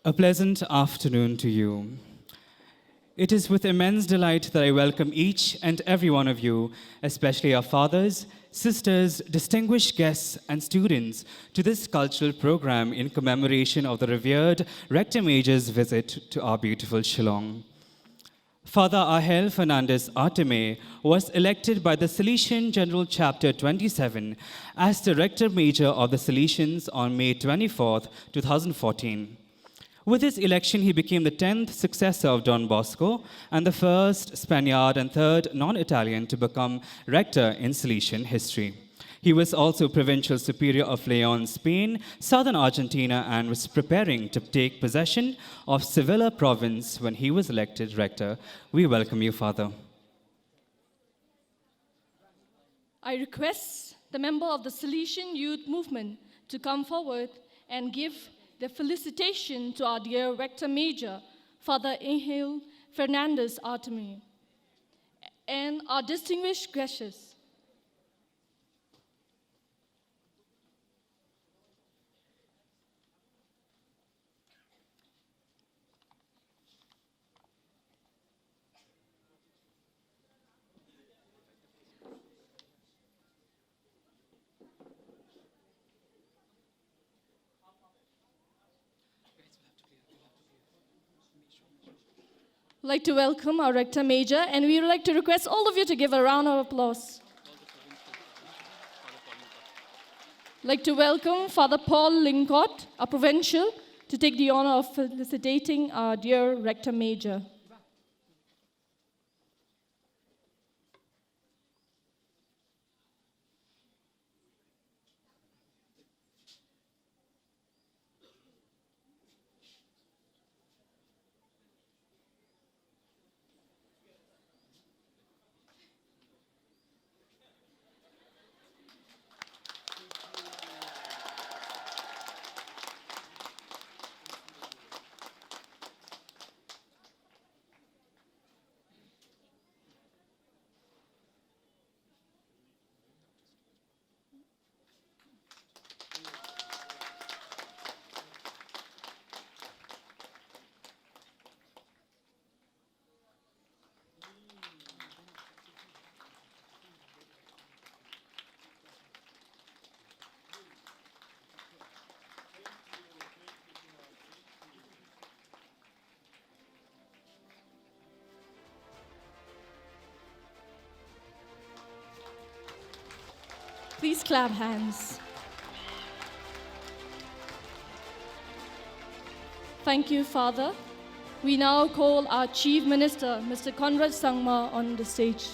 A pleasant afternoon to you. It is with immense delight that I welcome each and every one of you, especially our fathers, sisters, distinguished guests, and students, to this cultural program in commemoration of the revered Rector Major's visit to our beautiful Shillong. Father Ahel Fernandez Arteme was elected by the Salesian General Chapter 27 as the Rector Major of the Salesians on May 24, 2014. With his election, he became the 10th successor of Don Bosco and the first Spaniard and third non-Italian to become rector in Salesian history. He was also provincial superior of Leon, Spain, southern Argentina, and was preparing to take possession of Sevilla province when he was elected rector. We welcome you, Father. I request the member of the Salesian Youth Movement to come forward and give the felicitation to our dear Rector Major, Father Ahel Fernandez Arteme, and our distinguished guests. I'd like to welcome our Rector Major, and we would like to request all of you to give a round of applause. I'd like to welcome Father Paul Lincott, our provincial, to take the honor of felicitating our dear Rector Major. Please clap hands. Thank you, Father. We now call our Chief Minister, Mr. Conrad Sangma, on the stage.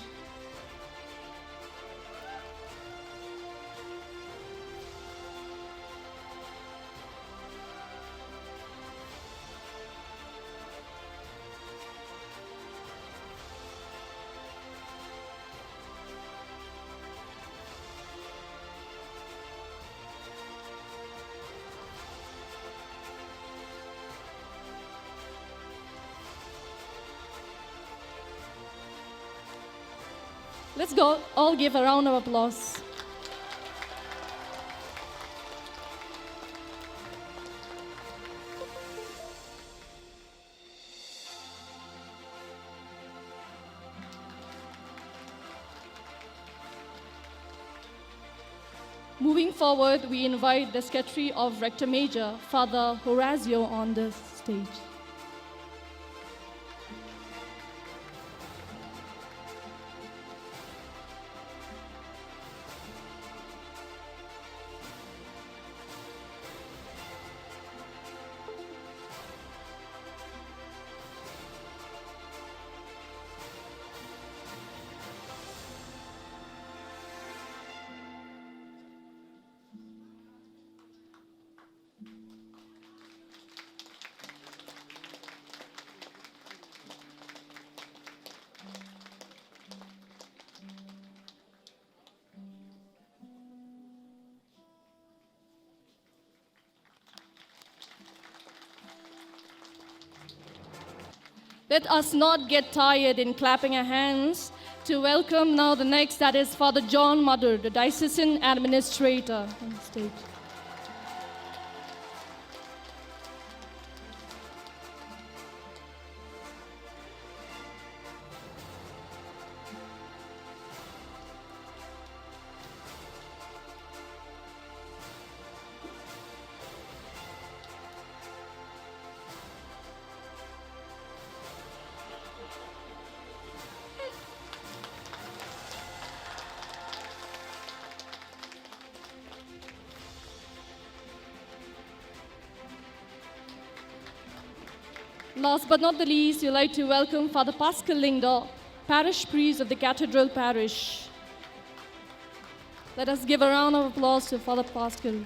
Let's go, all give a round of applause. Moving forward, we invite the Secretary of Rector Major, Father Horacio, on the stage. Let us not get tired in clapping our hands to welcome now the next, that is Father John Mother, the Diocesan Administrator on the stage. Last but not the least, we'd like to welcome Father Pascal Lingdo, Parish Priest of the Cathedral Parish. Let us give a round of applause to Father Pascal.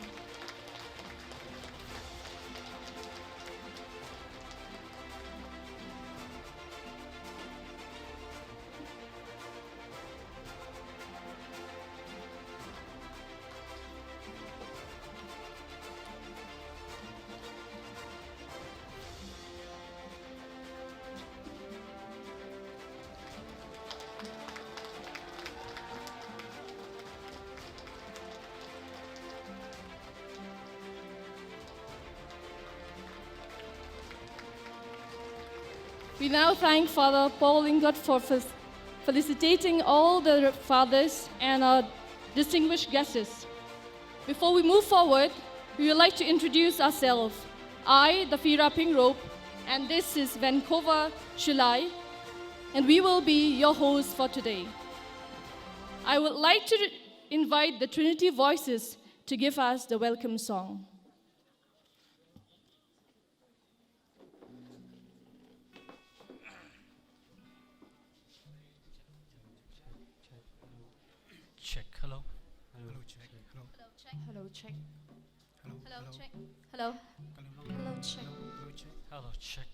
We now thank Father Paul Lingott for felicitating all the fathers and our distinguished guests. Before we move forward, we would like to introduce ourselves. I, the Fira Pingrope, and this is Vancouver Shulai, and we will be your hosts for today. I would like to invite the Trinity Voices to give us the welcome song. Check. Hello. Hello. Check. Hello. Hello, check. Hello. Hello, check. Hello. Hello, check. Hello. Check. Hello. Check.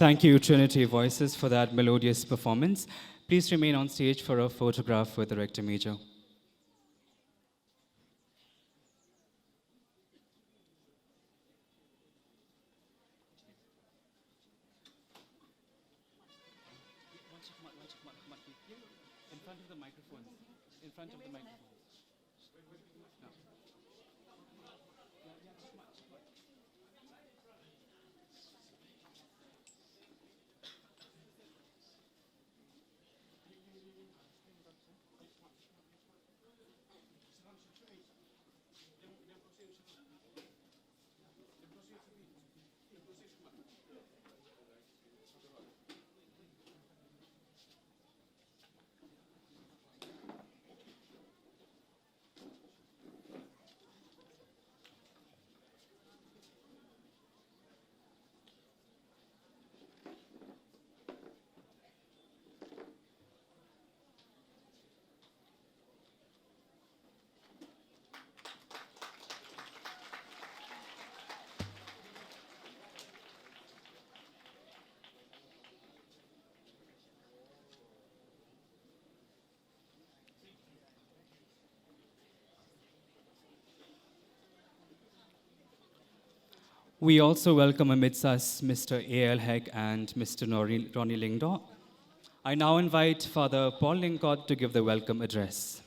Thank you, Trinity Voices, for that melodious performance. Please remain on stage for a photograph with the Rector Major. In front of the microphone. In front of the microphone. We also welcome amidst us Mr. A.L. Heck and Mr. Ronnie Lingdo. I now invite Father Paul Lingcott to give the welcome address.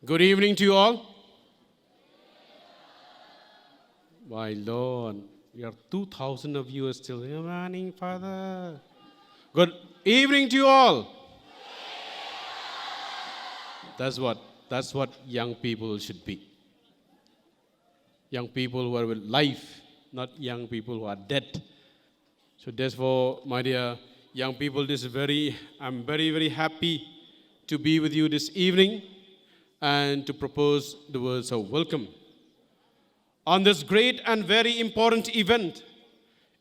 Good evening to you all. My Lord, we are 2,000 of you are still good morning, Father. Good evening to you all. That's what young people should be. Young people who are with life, not young people who are dead. So therefore, my dear young people, I'm very, very happy to be with you this evening and to propose the words of welcome on this great and very important event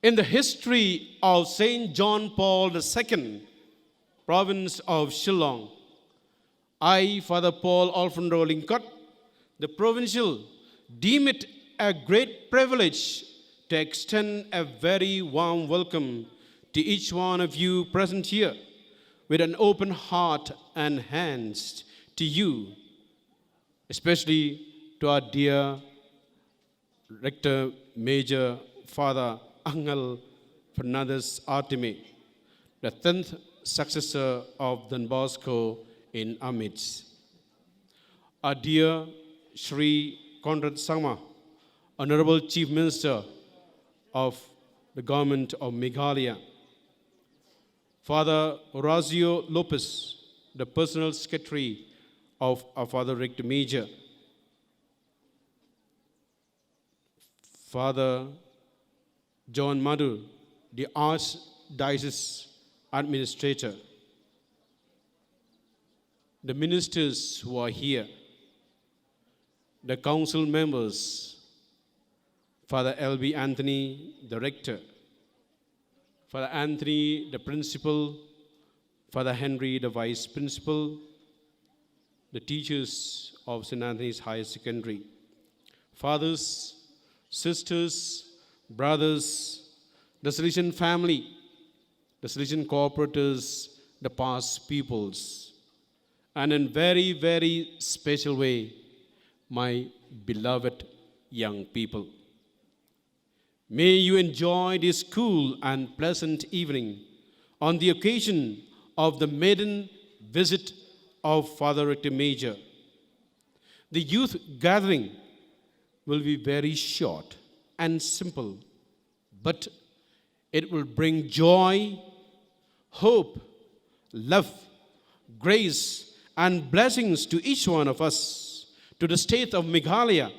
in the history of St. John Paul II, province of Shillong. I, Father Paul Alfredo Lingcott, the provincial, deem it a great privilege to extend a very warm welcome to each one of you present here with an open heart and hands to you, especially to our dear Rector Major Father Angel Fernandez Artime, the 10th successor of Don Bosco in our midst. Our dear Sri Conrad Sangma, Honorable Chief Minister of the Government of Meghalaya, Father Horacio Lopez, the Personal Secretary of our Father Rector Major, Father John Madhu, the Archdiocese Administrator, the ministers who are here, the council members, Father L.B. Anthony, the Rector, Father Anthony, the Principal, Father Henry, the Vice Principal, the teachers of St. Anthony's Higher Secondary, fathers, sisters, brothers, the Salesian family, the Salesian cooperators, the past pupils, and in very, very special way, my beloved young people. May you enjoy this cool and pleasant evening on the occasion of the maiden visit of Father Rector Major. The youth gathering will be very short and simple, but it will bring joy, hope, love, grace, and blessings to each one of us, to the state of Meghalaya,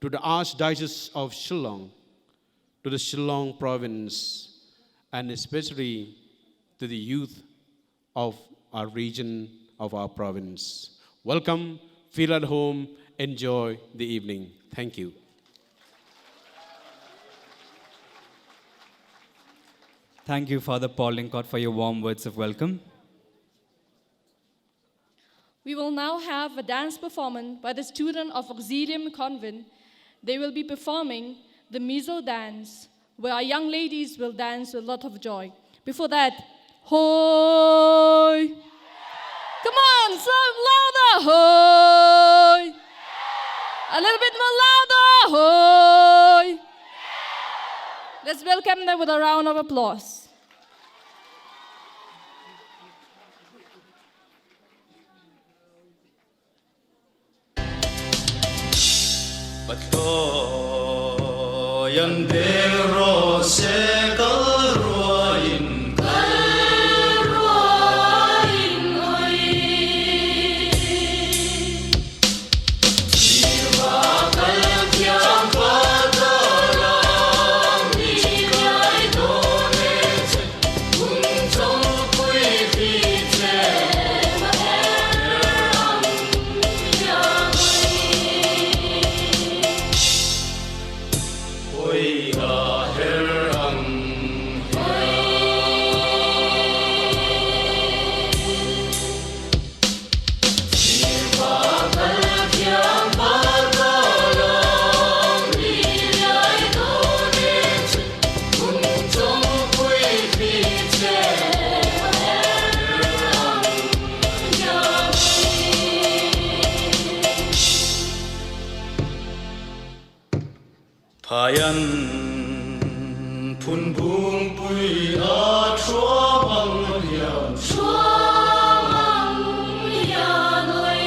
to the Archdiocese of Shillong, to the Shillong Province, and especially to the youth of our region, of our province. Welcome, feel at home, enjoy the evening. Thank you. Thank you, Father Paul Lincott, for your warm words of welcome. We will now have a dance performance by the students of Auxilium Convent. They will be performing the Mizo dance, where our young ladies will dance with a lot of joy. Before that, hoy! Come on, some louder, hoy! A little bit more louder, hoy! Let's welcome them with a round of applause. Patoyan dero se kalroin oi Siwa kal kyam padalam ni kai done che kun chong pui phi che ma am ya oi a her ang Siwa kal kyam padalam ni kai done che kun chong pui phi che ma am ya Payan phun buông bụi a chúa bằng hiền chúa bằng hiền ơi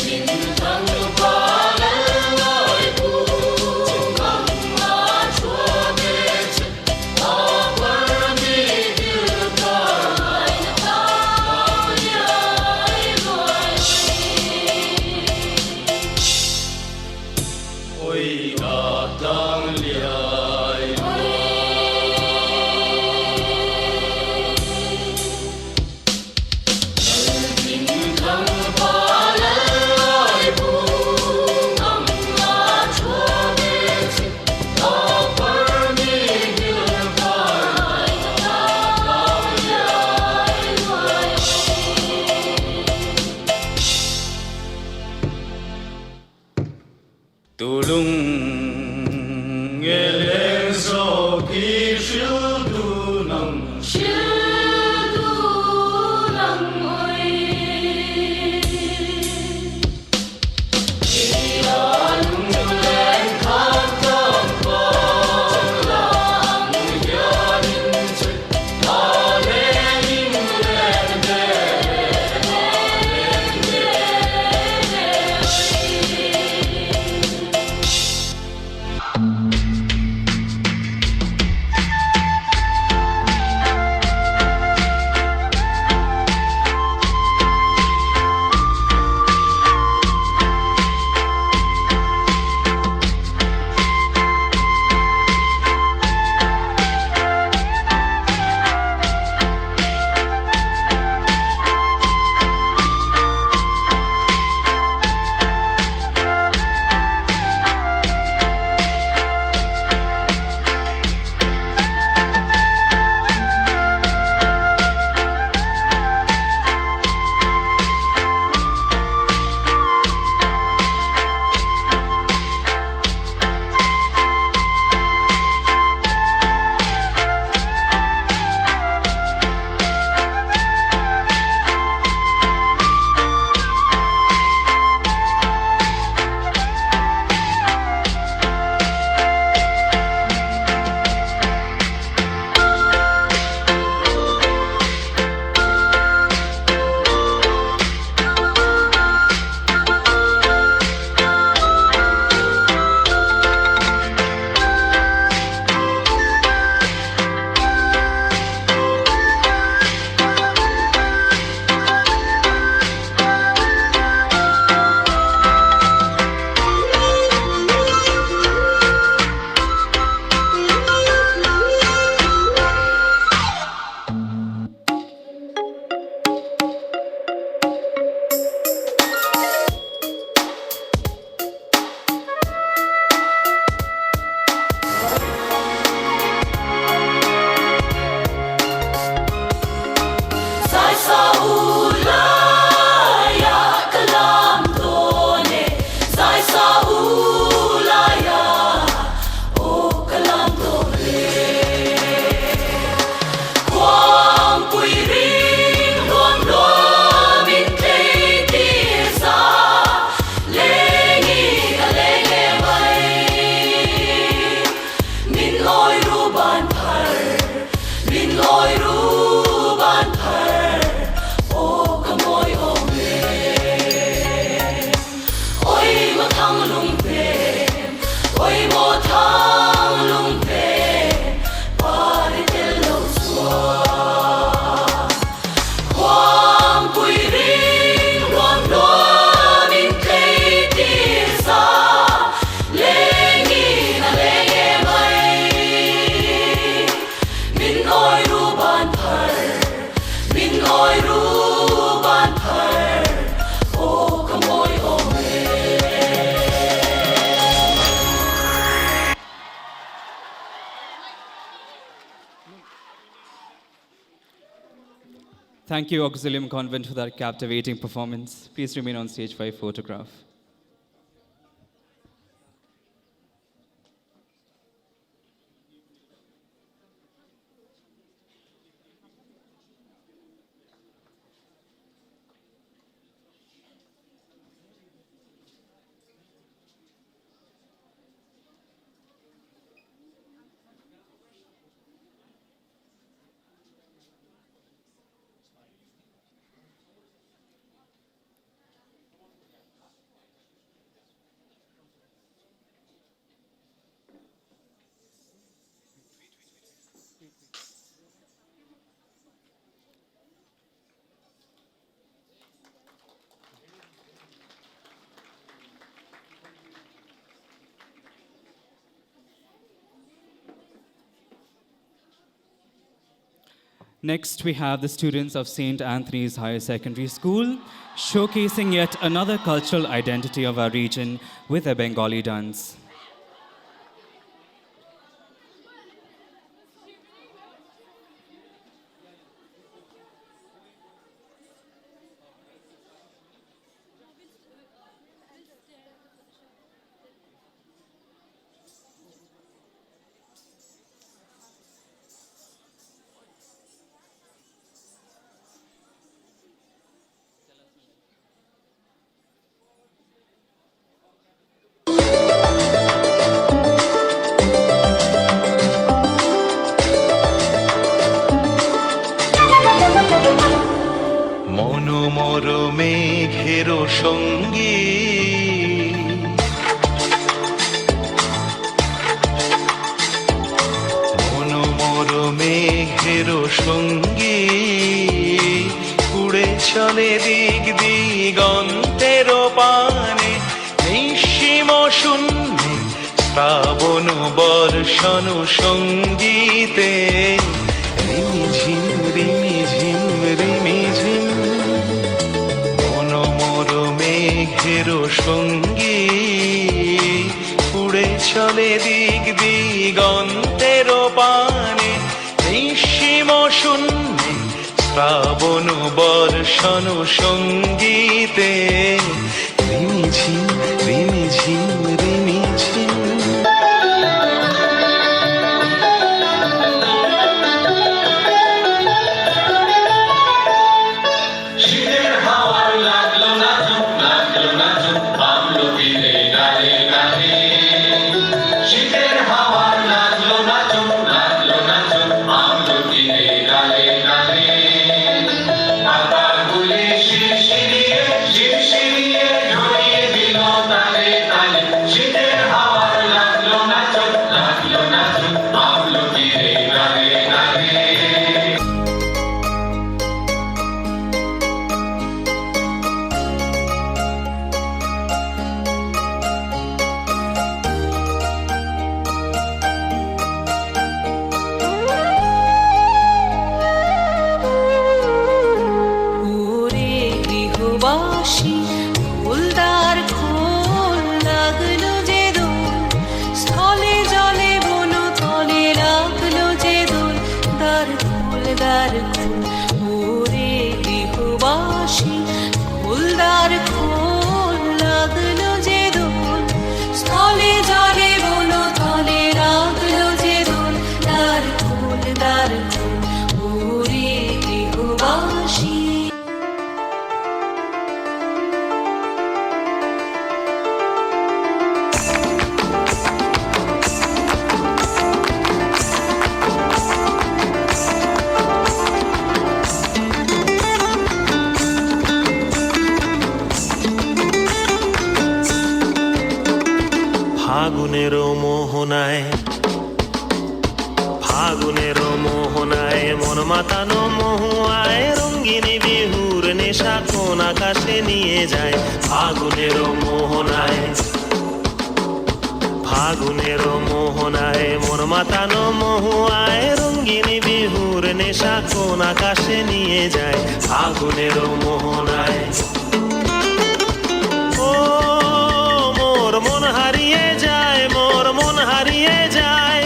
bình thăng qua lên ngôi buông bằng a chúa bê chân a quên đi yêu cõi ta ai gọi Thank you, Auxilium Convent, for that captivating performance. Please remain on stage for a photograph. Next, we have the students of St. Anthony's Higher Secondary School, showcasing yet another cultural identity of our region with a Bengali dance. মনোমর মেঘের সঙ্গী মনোমর মেঘের সঙ্গী উড়ে চলে দিক দিগন্তের পানে নিঃসীম শূন্যে শ্রাবণ বর্ষণ সঙ্গীতে রিমিঝিম রিমিঝিম রিমিঝিম মনোমর মেঘের সঙ্গী উড়ে চলে দিক দিগন্তের পানে নিঃসীম শূন্যে শ্রাবণ বর্ষণ সঙ্গীতে রিমিঝিম রিমিঝিম রিমিঝিম ফাগুনের মোহনায় মন মাতানো মহুয়ায় রঙ্গিনী বিহুর নেশা কোন আকাশে নিয়ে যায় ফাগুনের মোহনায় মন মাতানো মহুয়ায় রঙ্গিনী বিহুর নেশা কোন আকাশে নিয়ে যায় ফাগুনের মোহনায় ও মোর মন হারিয়ে যায় মোর মন হারিয়ে যায়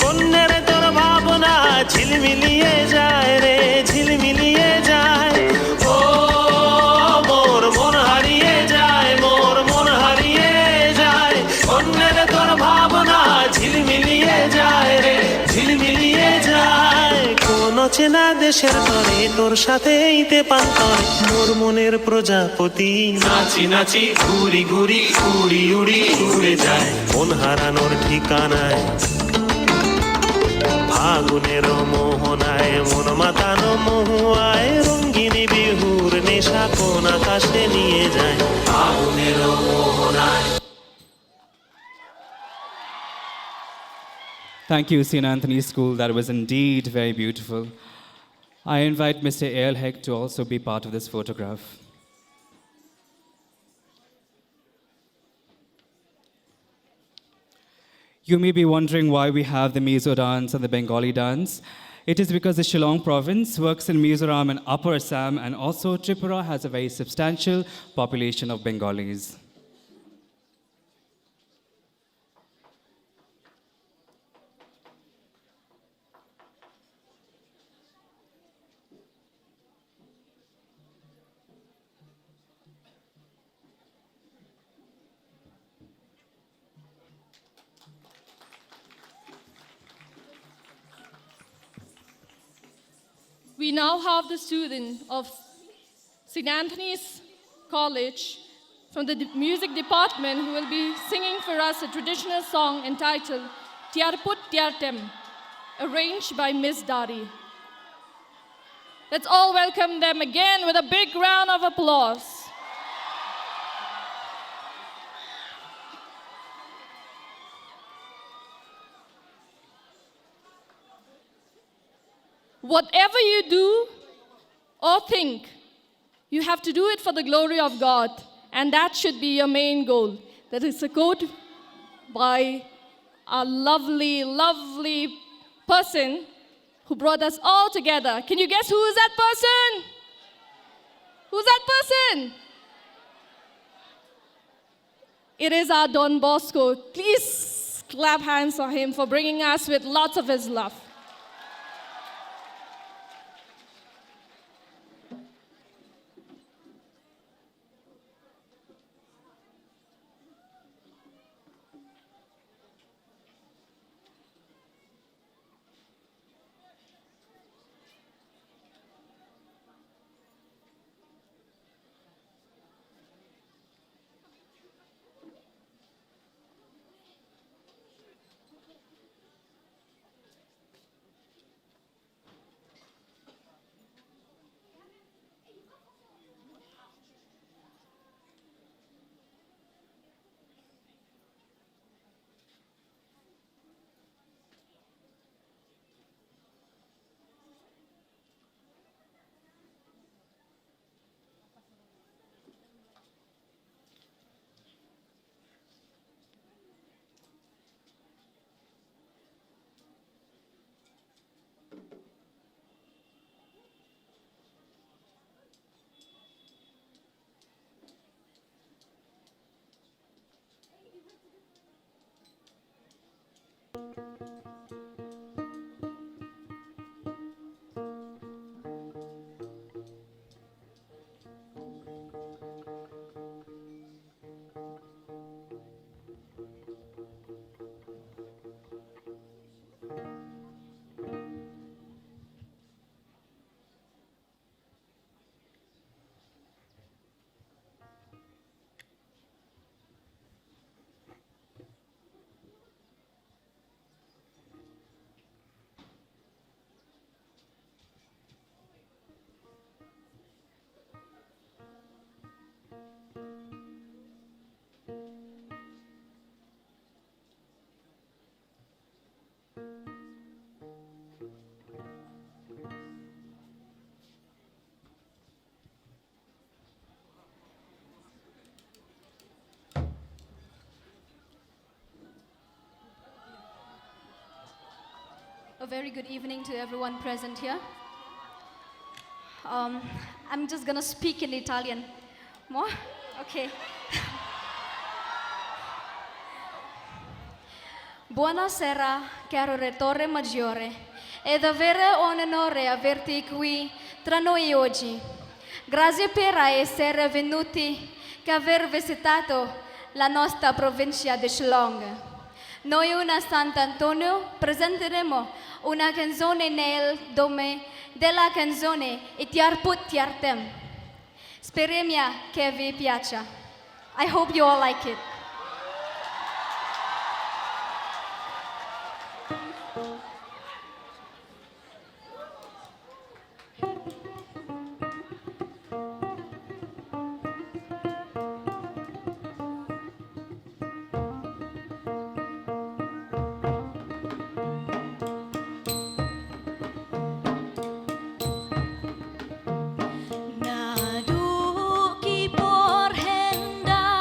কন্যের তোর ভাবনা ঝিলমিলিয়ে যায় রে ঝিলমিলিয়ে যায় অচেনা দেশের তরে তোর সাথে ইতে পান্তরে মোর মনের প্রজাপতি নাচি নাচি ঘুরি ঘুরি উড়ি উড়ি উড়ে যায় মন হারানোর ঠিকানায় ফাগুনের মোহনায় মন মাতানো মহুয়ায় রঙ্গিনী বিহুর নেশা কোন আকাশে নিয়ে যায় ফাগুনের মোহনায়। Thank you, St. Anthony School. That was indeed very beautiful. I invite Mr. Ailhek to also be part of this photograph. You may be wondering why we have the Mizo dance and the Bengali dance. It is because the Shillong Province works in Mizoram and Upper Assam, and also Tripura has a very substantial population of Bengalis. We now have the student of St. Anthony's College from the music department who will be singing for us a traditional song entitled Tiarput Tiartem, arranged by Miss Dari. Let's all welcome them again with a big round of applause. Whatever you do or think, you have to do it for the glory of God, and that should be your main goal. That is a quote by a lovely, lovely person who brought us all together. Can you guess who is that person? Who's that person? It is our Don Bosco. Please clap hands for him for bringing us with lots of his love. A very good evening to everyone present here. I'm just gonna speak in Italian. More? Okay. Buonasera, caro Rettore Maggiore. È davvero un onore averti qui tra noi oggi. Grazie per essere venuti, che aver visitato la nostra provincia di Shillong. Noi una Sant'Antonio presenteremo una canzone nel nome della canzone Itiarput Tiartem. Speriamo che vi piaccia. I hope you all like it. Ngadu ki por hendai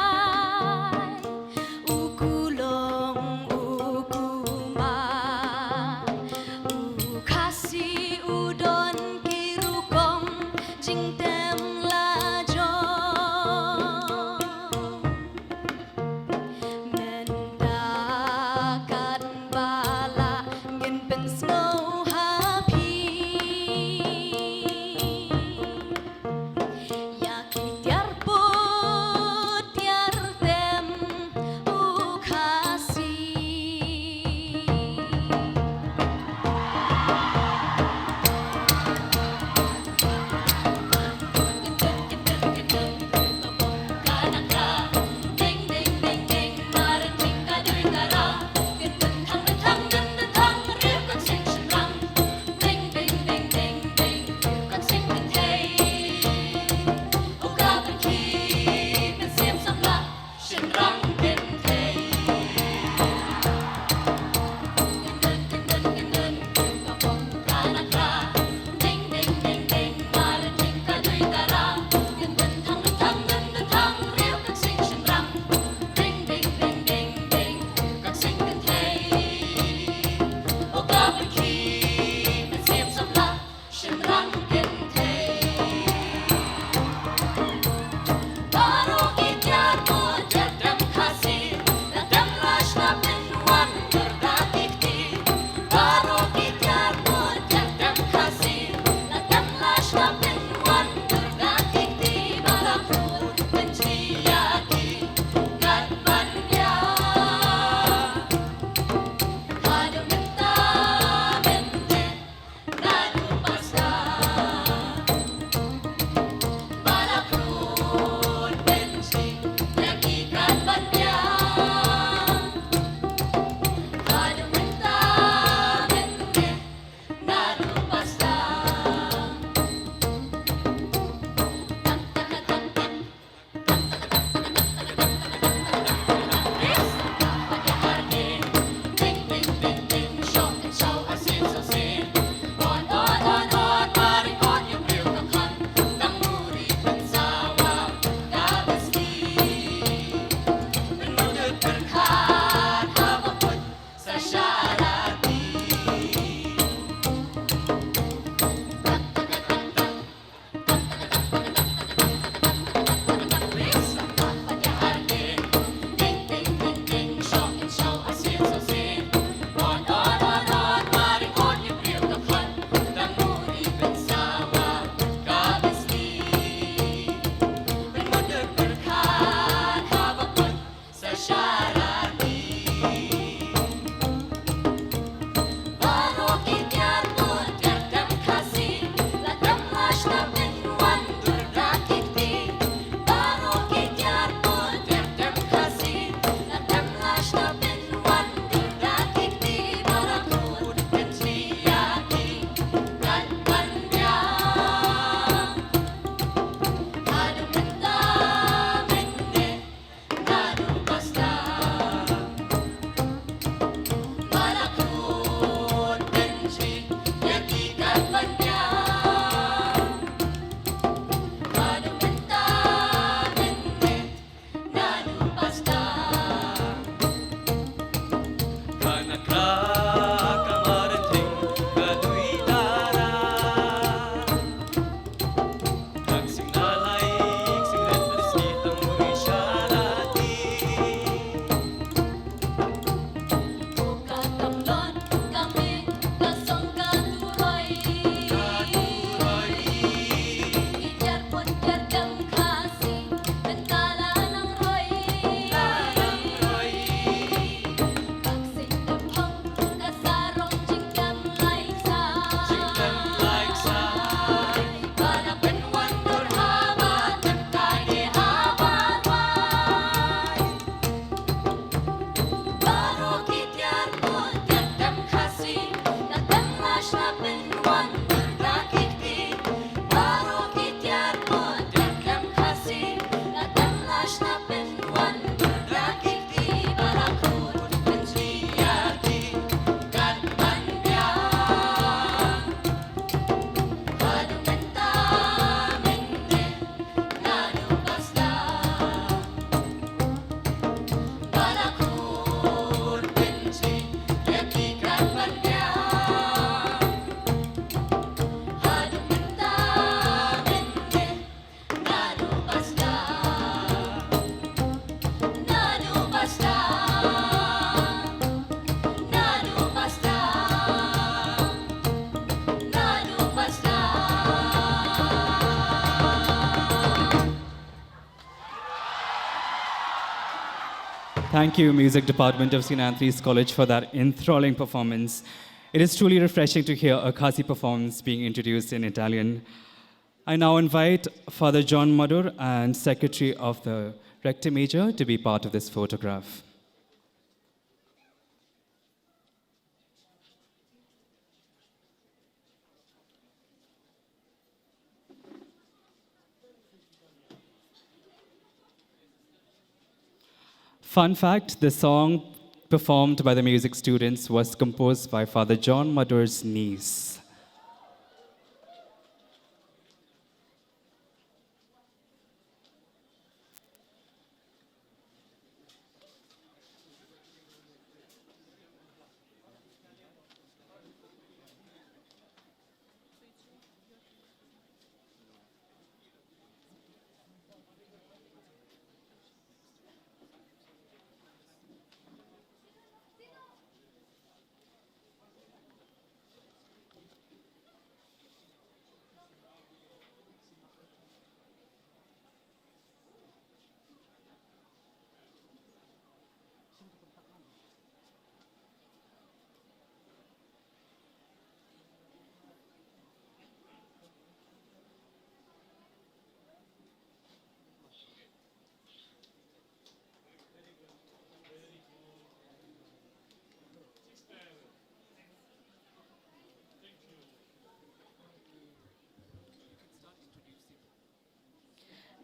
Thank you, Music Department of St. Anthony's College, for that enthralling performance. It is truly refreshing to hear a Khasi performance being introduced in Italian. I now invite Father John Madur and Secretary of the Rector Major to be part of this photograph. Fun fact, the song performed by the music students was composed by Father John Madur's niece.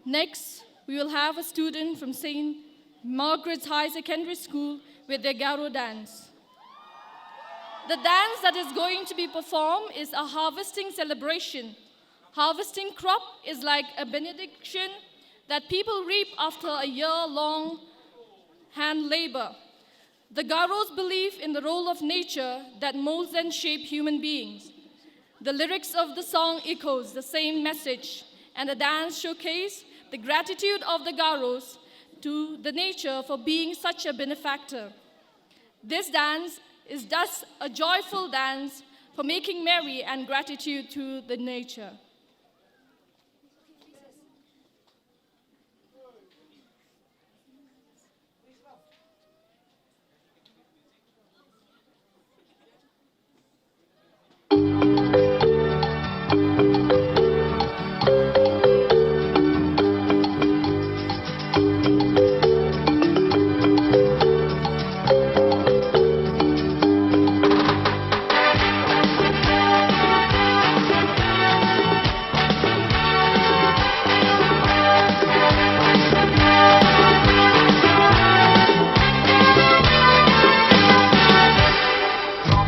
Next, we will have a student from St. Margaret's High Secondary School with their Garo dance. The dance that is going to be performed is a harvesting celebration. Harvesting crop is like a benediction that people reap after a year-long hand labor. The Garos believe in the role of nature that molds and shapes human beings. The lyrics of the song echoes the same message, and the dance showcases the gratitude of the Garos to the nature for being such a benefactor. This dance is thus a joyful dance for making merry and gratitude to the nature.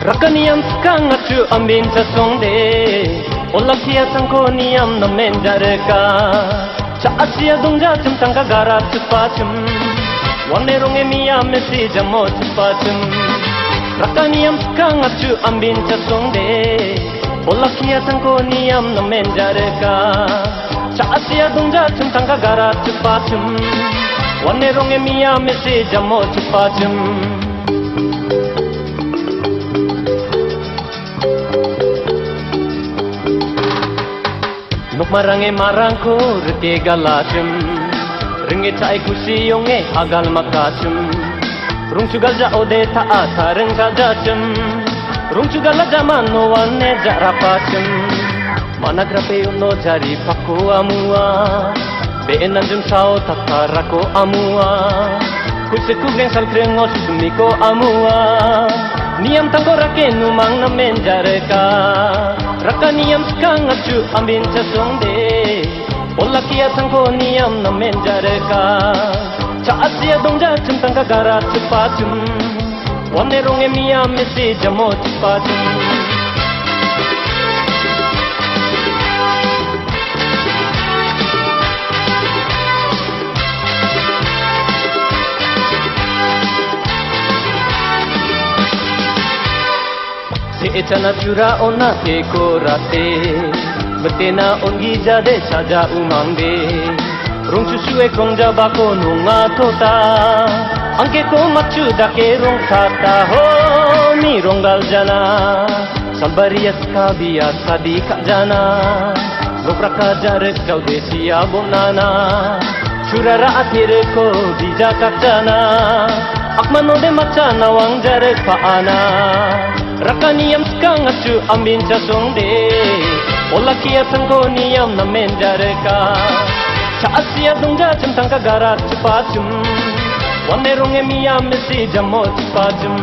Rakaniam skangatu ambin sa songde Olakia sangko niam na menjareka Sa Asia dungja chum tangka gara chupachum Wanerong emia mesi jamo chupachum Rakaniam skangatu ambin sa songde Olakia sangko niam na menjareka Sa Asia dungja chum tangka gara chupachum Wanerong emia mesi jamo chupachum Nuk marange marangko rete galachum Ringe chai kusiyonge agal makachum Rung chugal ja ode ta'a tareng kajachum Rung chugal ja mano wane ja rapachum Managrape uno jari pako amua Beenanjum sao tatarako amua Kusekugeng salkrengo susumiko amua Niam tanggorake numang na menjareka Raka niam skang acu ambin sasongde Olakia tangko niam na menjareka Ca asia dongja centang kagara cepacum Wanerong emia mesi jamo cepacum Etana cura ona te korate Betena ongi jade saja umangde Rung susue kong jabako nunga tota Angke ko macu dake rong tata Ho ni ronggal jana Salbarias kabia sadi kak jana Gopraka jarek jau desia bonana Surara athir ko dija kakjana Akmanode macha nawang jare paana Rakaniyam skang achu ambin chasongde Olakia tangko niyam namen jare ka Chaasia dungja chentang kagarat chupachum Wanerong emiyam mesi jamot chupachum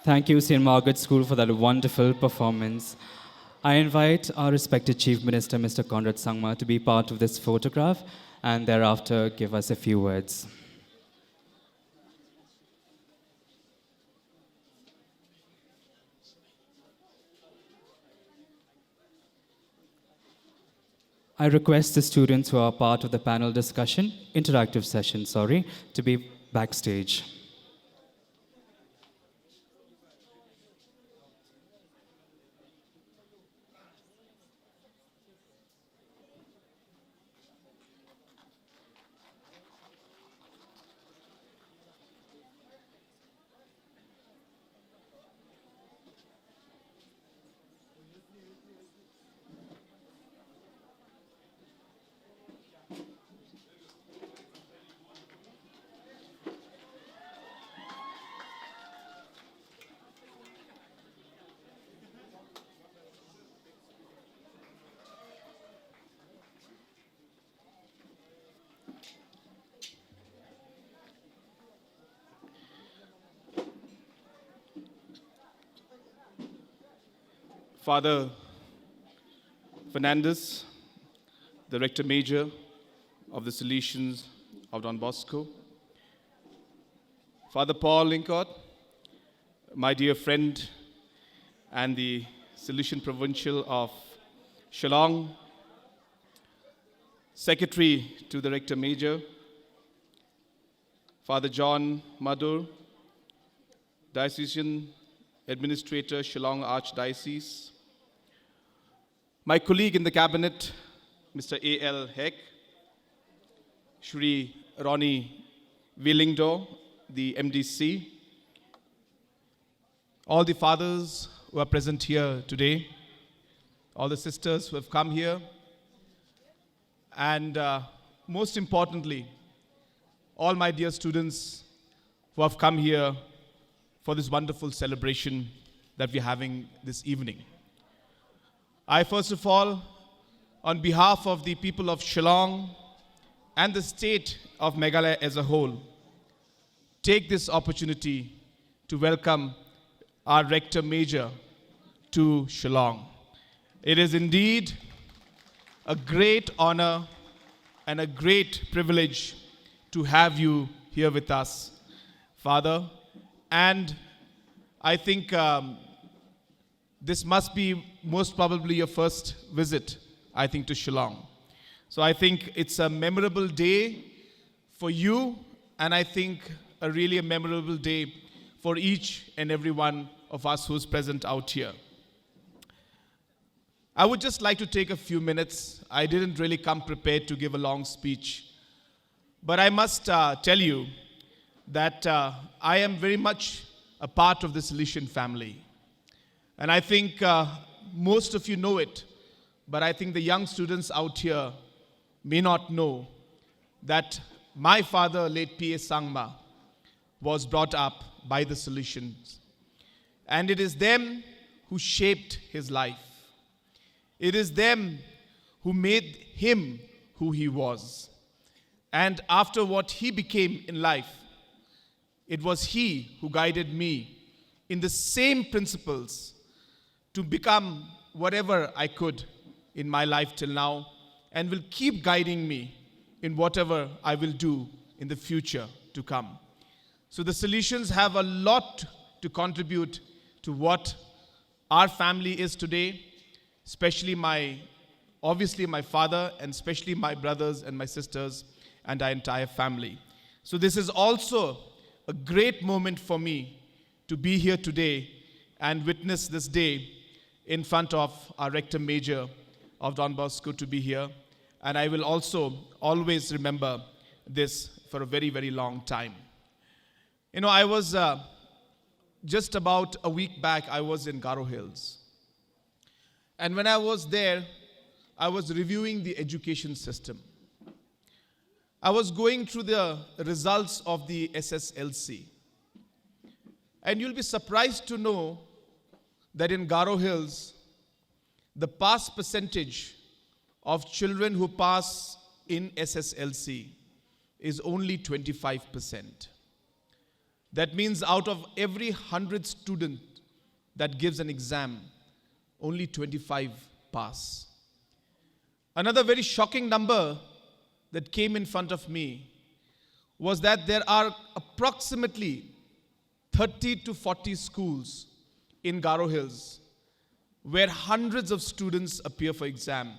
Thank you, St. Margaret's School, for that wonderful performance. I invite our respected Chief Minister, Mr. Conrad Sangma, to be part of this photograph and thereafter give us a few words. I request the students who are part of the panel discussion, interactive session, to be backstage. Father Fernandez, the Rector Major of the Salesians of Don Bosco, Father Paul Lincott, my dear friend and the Salesian Provincial of Shillong, Secretary to the Rector Major, Father John Madur, Diocesan Administrator, Shillong Archdiocese, my colleague in the cabinet, Mr. A.L. Heck, Shri Ronnie Willingdo, the MDC, all the fathers who are present here today, all the sisters who have come here, and most importantly, all my dear students who have come here for this wonderful celebration that we're having this evening. I first of all, on behalf of the people of Shillong and the state of Meghalaya as a whole, take this opportunity to welcome our Rector Major to Shillong. It is indeed a great honor and a great privilege to have you here with us, Father. And I think this must be most probably your first visit, I think, to Shillong. So I think it's a memorable day for you, and I think really a memorable day for each and every one of us who's present out here. I would just like to take a few minutes. I didn't really come prepared to give a long speech, but I must tell you that I am very much a part of the Salesian family. And I think most of you know it, but I think the young students out here may not know that my father, late P.A. Sangma, was brought up by the Salesians. And it is them who shaped his life. It is them who made him who he was. And after what he became in life, it was he who guided me in the same principles to become whatever I could in my life till now, and will keep guiding me in whatever I will do in the future to come. So the Salesians have a lot to contribute to what our family is today, especially obviously my father, and especially my brothers and my sisters and our entire family. So this is also a great moment for me to be here today and witness this day in front of our Rector Major of Don Bosco to be here. and I will also always remember this for a very, very long time. You know, I was just about a week back, I was in Garo Hills. And when I was there, I was reviewing the education system. I was going through the results of the SSLC. And you'll be surprised to know that in Garo Hills, the pass percentage of children who pass in SSLC is only 25%. That means out of every 100 students that gives an exam, only 25 pass. Another very shocking number that came in front of me was that there are approximately 30 to 40 schools in Garo Hills where hundreds of students appear for exam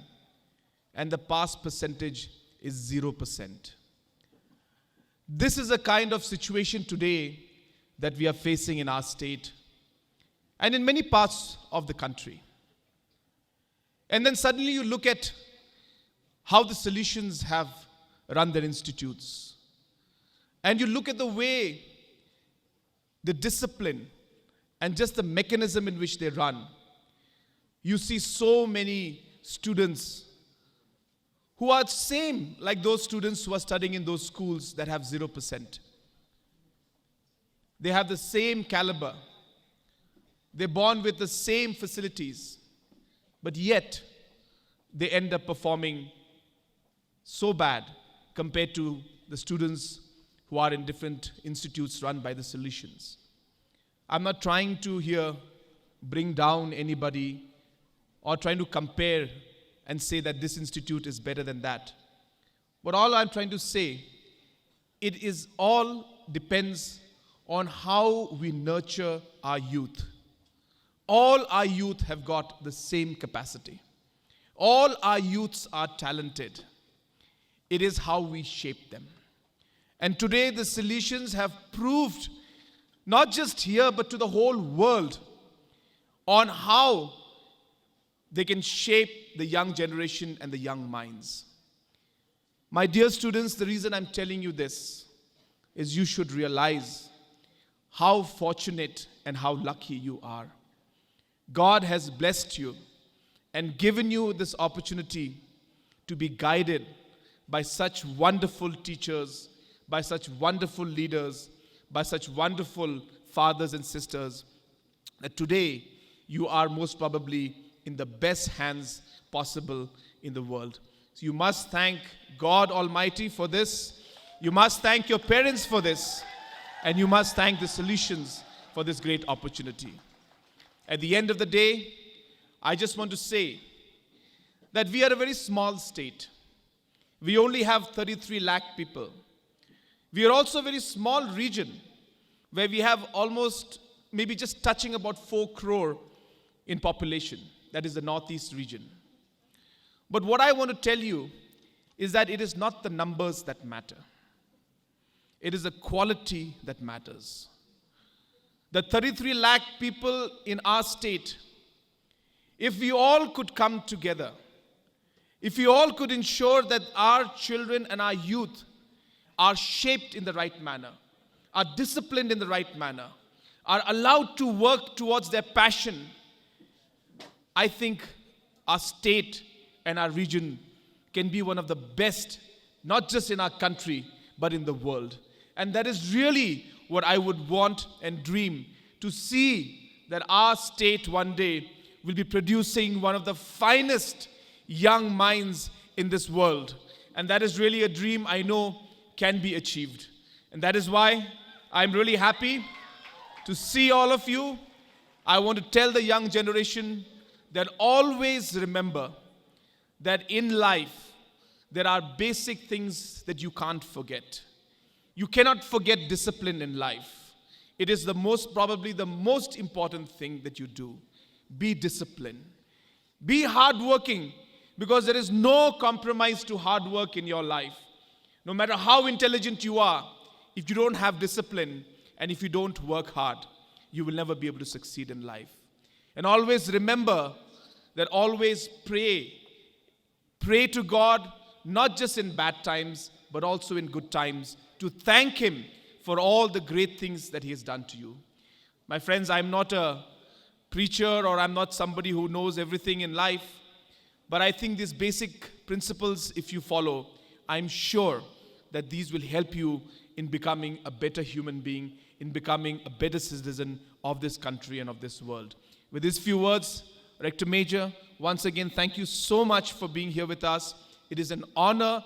and the pass percentage is 0%. This is a kind of situation today that we are facing in our state and in many parts of the country. And then suddenly you look at how the solutions have run their institutes. And you look at the way, the discipline, and just the mechanism in which they run. You see so many students who are same like those students who are studying in those schools that have 0%. They have the same caliber. They're born with the same facilities. But yet, they end up performing so bad compared to the students who are in different institutes run by the solutions. I'm not trying to here bring down anybody or trying to compare and say that this institute is better than that. But all I'm trying to say, it is all depends on how we nurture our youth. All our youth have got the same capacity. All our youths are talented. It is how we shape them. And today the solutions have proved, not just here, but to the whole world, on how they can shape the young generation and the young minds. My dear students, the reason I'm telling you this is you should realize how fortunate and how lucky you are. God has blessed you and given you this opportunity to be guided by such wonderful teachers, by such wonderful leaders, by such wonderful fathers and sisters, that today you are most probably in the best hands possible in the world. So you must thank God Almighty for this. You must thank your parents for this. And you must thank the solutions for this great opportunity. At the end of the day, I just want to say that we are a very small state. We only have 33 lakh people. We are also a very small region where we have almost maybe just touching about 4 crore in population. That is the northeast region. But what I want to tell you is that it is not the numbers that matter. It is the quality that matters. The 33 lakh people in our state, if we all could come together, if we all could ensure that our children and our youth are shaped in the right manner, are disciplined in the right manner, are allowed to work towards their passion, I think our state and our region can be one of the best, not just in our country, but in the world. And that is really what I would want and dream, to see that our state one day will be producing one of the finest young minds in this world. And that is really a dream I know can be achieved. And that is why I'm really happy to see all of you. I want to tell the young generation that always remember that in life, there are basic things that you can't forget. You cannot forget discipline in life. It is probably the most important thing that you do. Be disciplined. Be hardworking, because there is no compromise to hard work in your life. No matter how intelligent you are, if you don't have discipline and if you don't work hard, you will never be able to succeed in life. And always remember that always pray. Pray to God not just in bad times, but also in good times, to thank Him for all the great things that He has done to you. My friends, I'm not a preacher or I'm not somebody who knows everything in life, but I think these basic principles, if you follow, I'm sure that these will help you in becoming a better human being, in becoming a better citizen of this country and of this world. With these few words, Rector Major, once again, thank you so much for being here with us. It is an honor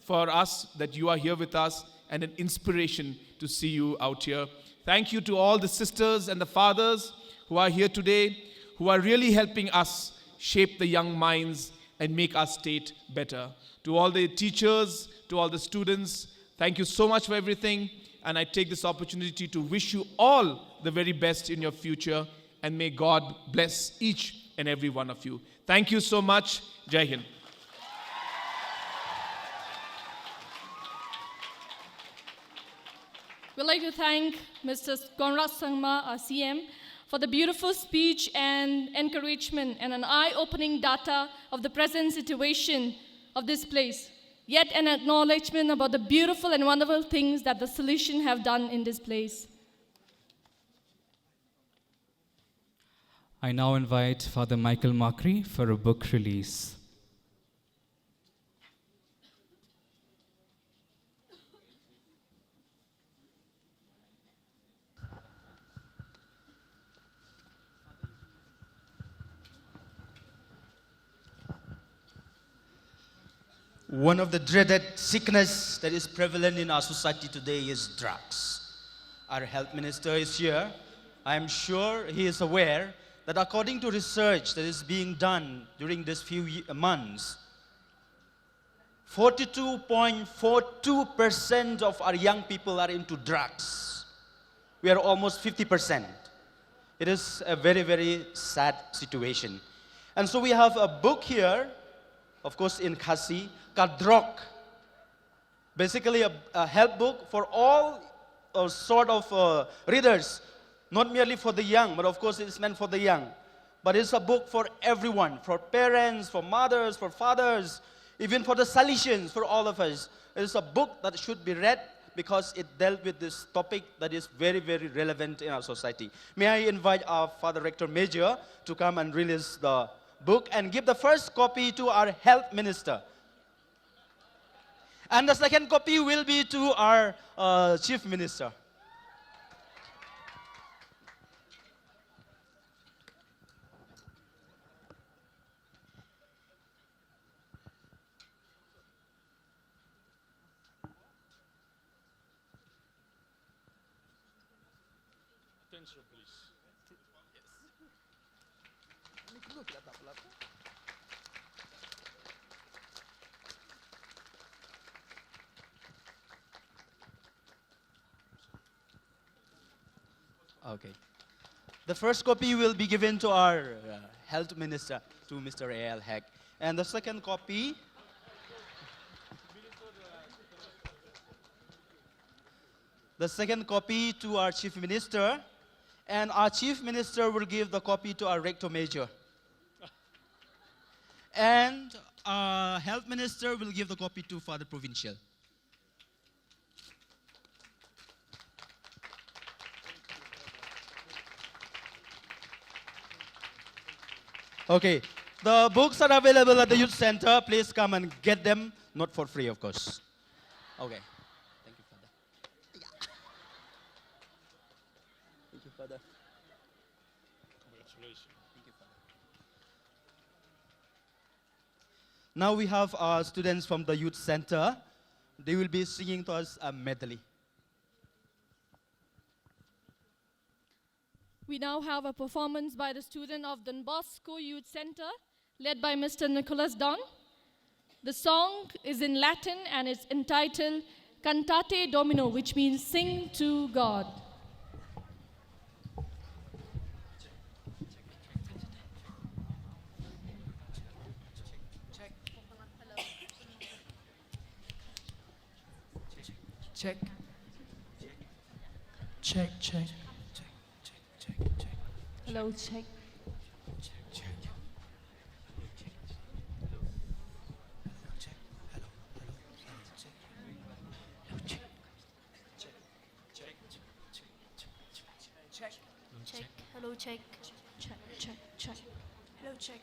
for us that you are here with us and an inspiration to see you out here. Thank you to all the sisters and the fathers who are here today, who are really helping us shape the young minds and make our state better. To all the teachers, to all the students, thank you so much for everything. And I take this opportunity to wish you all the very best in your future. And may God bless each and every one of you. Thank you so much. Jai Hind. We'd like to thank Mr. Conrad Sangma, our CM, for the beautiful speech and encouragement and an eye-opening data of the present situation of this place. Yet an acknowledgement about the beautiful and wonderful things that the solution have done in this place. I now invite Father Michael Makri for a book release. One of the dreaded sickness that is prevalent in our society today is drugs. Our health minister is here. I am sure he is aware that according to research that is being done during these few months, 42.42% of our young people are into drugs. We are almost 50%. It is a very, very sad situation. And so we have a book here, of course in Khasi, Kadrok. Basically a help book for all sort of readers, not merely for the young, but of course it's meant for the young. But it's a book for everyone, for parents, for mothers, for fathers, even for the Salesians, for all of us. It is a book that should be read because it dealt with this topic that is very, very relevant in our society. May I invite our Father Rector Major to come and release the book and give the first copy to our health minister. And the second copy will be to our chief minister. Attention, please. Okay. The first copy will be given to our health minister, to Mr. A.L. Heck. And the second copy, to our chief minister. And our chief minister will give the copy to our rector major. And our health minister will give the copy to Father Provincial. Okay, the books are available at the youth center. Please come and get them, not for free, of course. Okay, thank you, Father. Thank you, Father. Congratulations. Thank you, Father. Now we have our students from the youth center. They will be singing to us a medley. We now have a performance by the student of Don Bosco Youth Center, led by Mr. Nicholas Don. The song is in Latin and it's entitled Cantate Domino, which means sing to God. Check. Check, check. Hello, check. check. Check, check, check. Hello, check.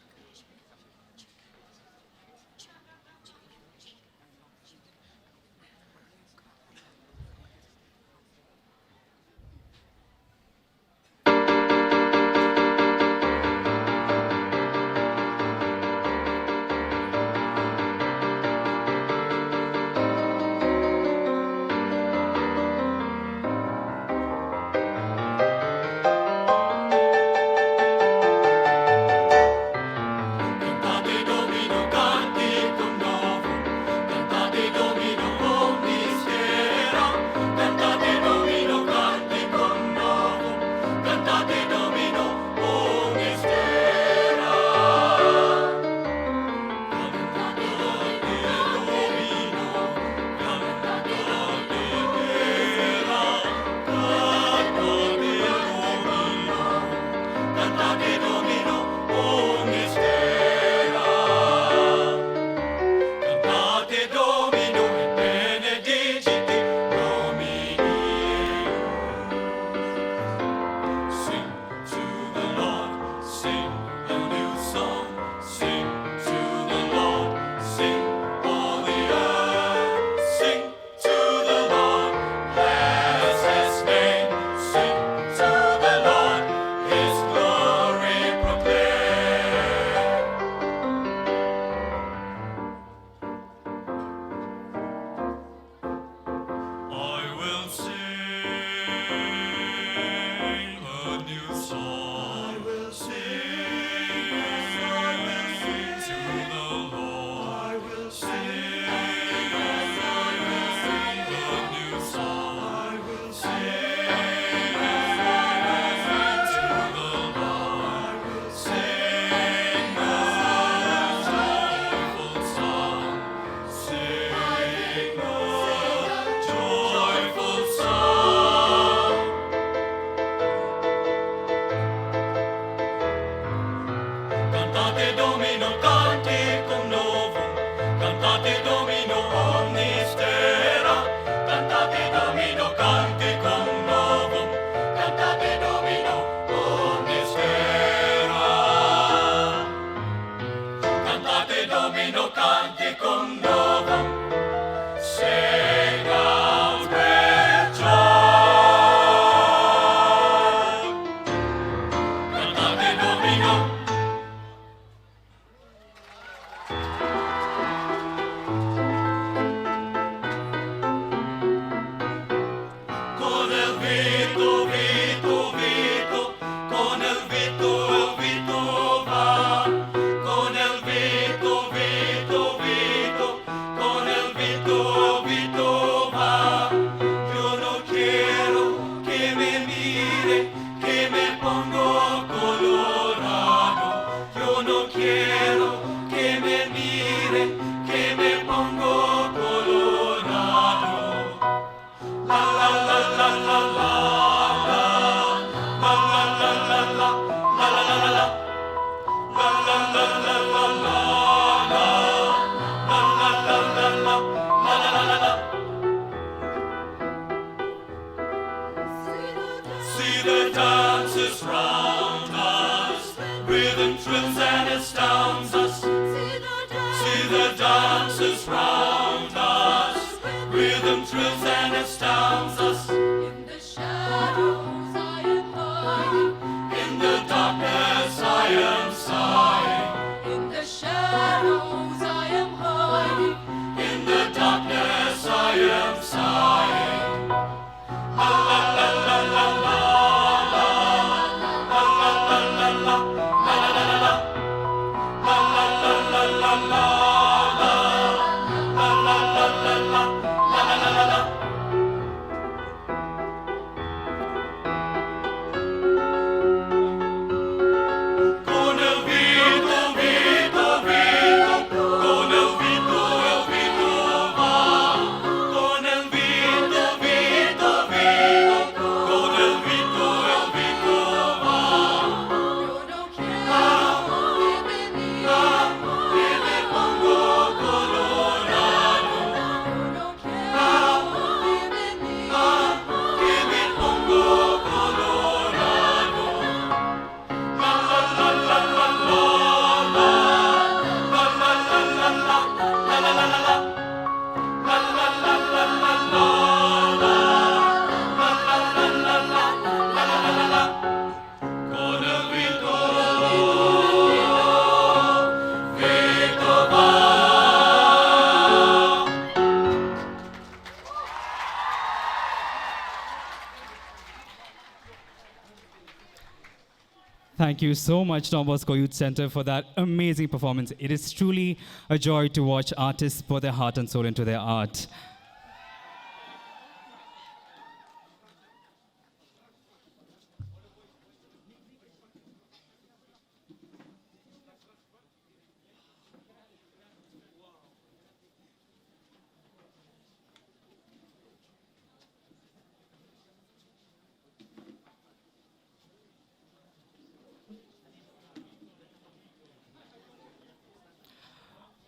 Thank you so much, Don Bosco Youth Center, for that amazing performance. It is truly a joy to watch artists pour their heart and soul into their art.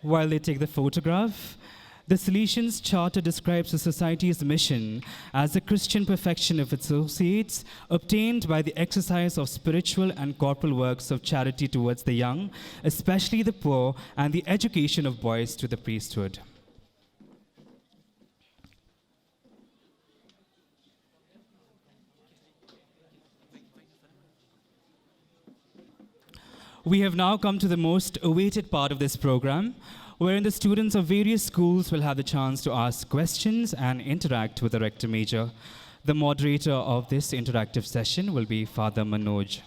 While they take the photograph, the Salesians Charter describes the society's mission as the Christian perfection of its associates, obtained by the exercise of spiritual and corporal works of charity towards the young, especially the poor, and the education of boys to the priesthood. We have now come to the most awaited part of this program, wherein the students of various schools will have the chance to ask questions and interact with the Rector Major. The moderator of this interactive session will be Father Manoj.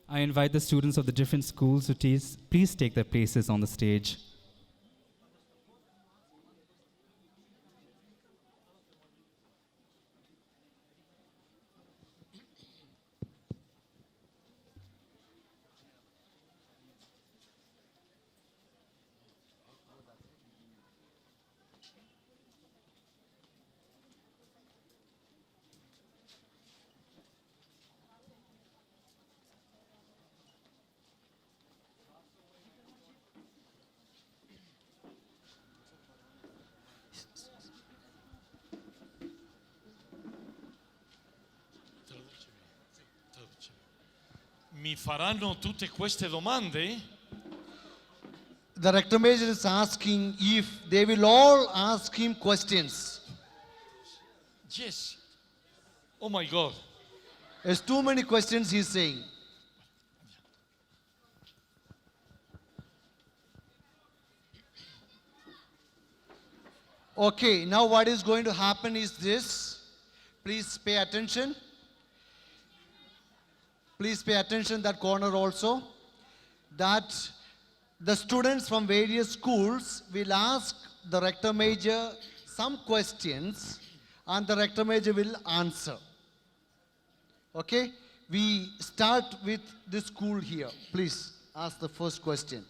I invite the students of the different schools to please take their places on the stage. Mi faranno tutte queste domande? The Rector Major is asking if they will all ask him questions. Yes. Oh my God. There's too many questions he's saying. Okay, now what is going to happen is this. Please pay attention. Please pay attention that corner also. That the students from various schools will ask the Rector Major some questions and the Rector Major will answer. Okay? We start with this school here. Please ask the first question.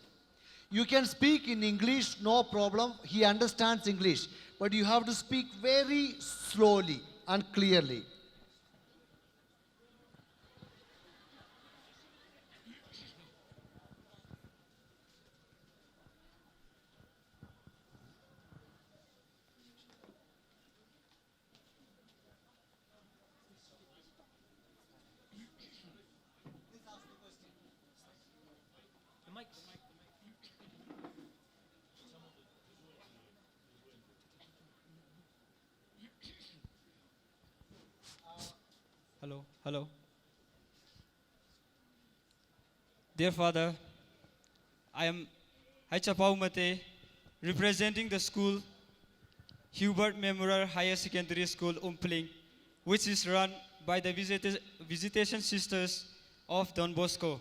You can speak in English, no problem. He understands English. But you have to speak very slowly and clearly. Hello. Dear Father, I am Haichapau Mate, representing the school Hubert Memorial Higher Secondary School, Umpling, which is run by the Visitation Sisters of Don Bosco,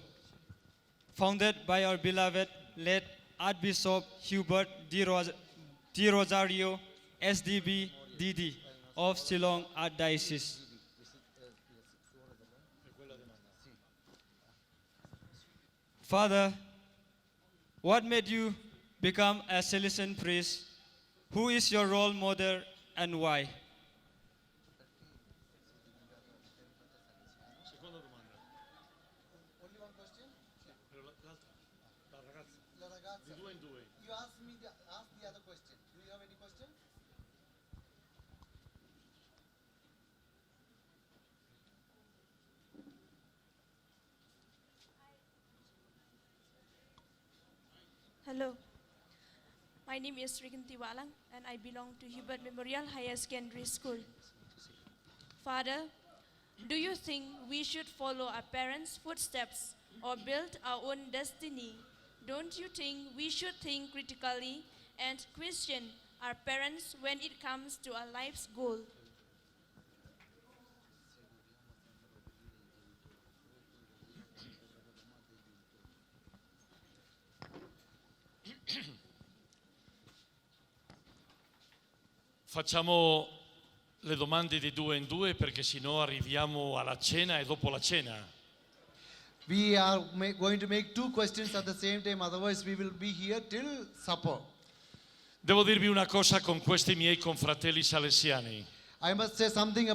founded by our beloved late Archbishop Hubert D. Rosario, SDB DD of Shillong Archdiocese. Father, what made you become a Salesian priest? Who is your role model and why? You ask the other question. Do you have any question? Hello. My name is Rikinti Walang and I belong to Hubert Memorial Higher Secondary School. Father, do you think we should follow our parents' footsteps or build our own destiny? Don't you think we should think critically and question our parents when it comes to our life's goal? Facciamo le domande di due in due perché sennò arriviamo alla cena e dopo la cena. We are going to make two questions at the same time, otherwise we will be here till supper. Devo dirvi una cosa con questi miei confratelli salesiani. I must say something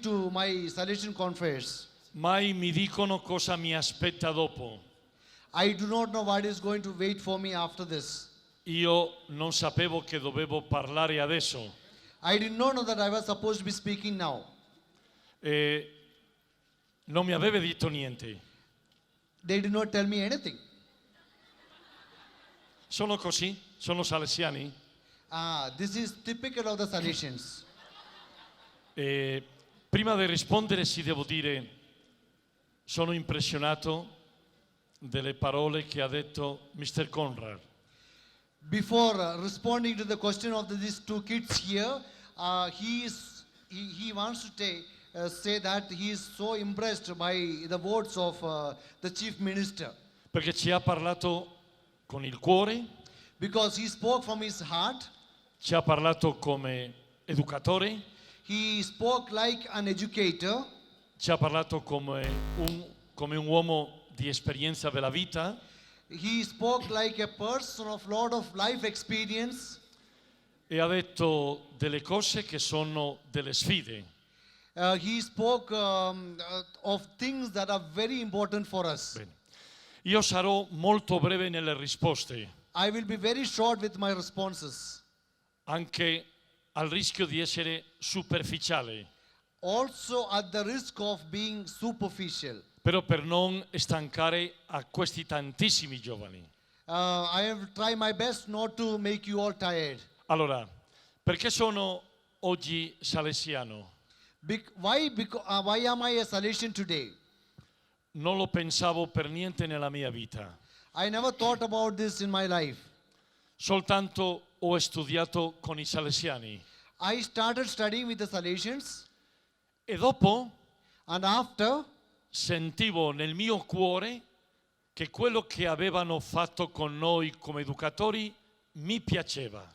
to my Salesian confreres. Mai mi dicono cosa mi aspetta dopo. I do not know what is going to wait for me after this. Io non sapevo che dovevo parlare adesso. I did not know that I was supposed to be speaking now. E non mi aveva detto niente. They did not tell me anything. Sono così? Sono salesiani? This is typical of the Salesians. E prima di rispondere sì devo dire, sono impressionato delle parole che ha detto Mr. Conrad. Before responding to the question of these two kids here, he wants to say that he is so impressed by the words of the Chief Minister. Perché ci ha parlato con il cuore, Because he spoke from his heart, ci ha parlato come educatore, he spoke like an educator, ci ha parlato come un uomo di esperienza della vita, he spoke like a person of lot of life experience, e ha detto delle cose che sono delle sfide. He spoke of things that are very important for us. Bene. Io sarò molto breve nelle risposte, I will be very short with my responses, anche al rischio di essere superficiale, also at the risk of being superficial. però per non stancare a questi tantissimi giovani. I have tried my best not to make you all tired. Allora, perché sono oggi salesiano? Why am I a Salesian today? Non lo pensavo per niente nella mia vita. I never thought about this in my life. Soltanto ho studiato con i salesiani. I started studying with the Salesians, E dopo and after, sentivo nel mio cuore che quello che avevano fatto con noi come educatori mi piaceva.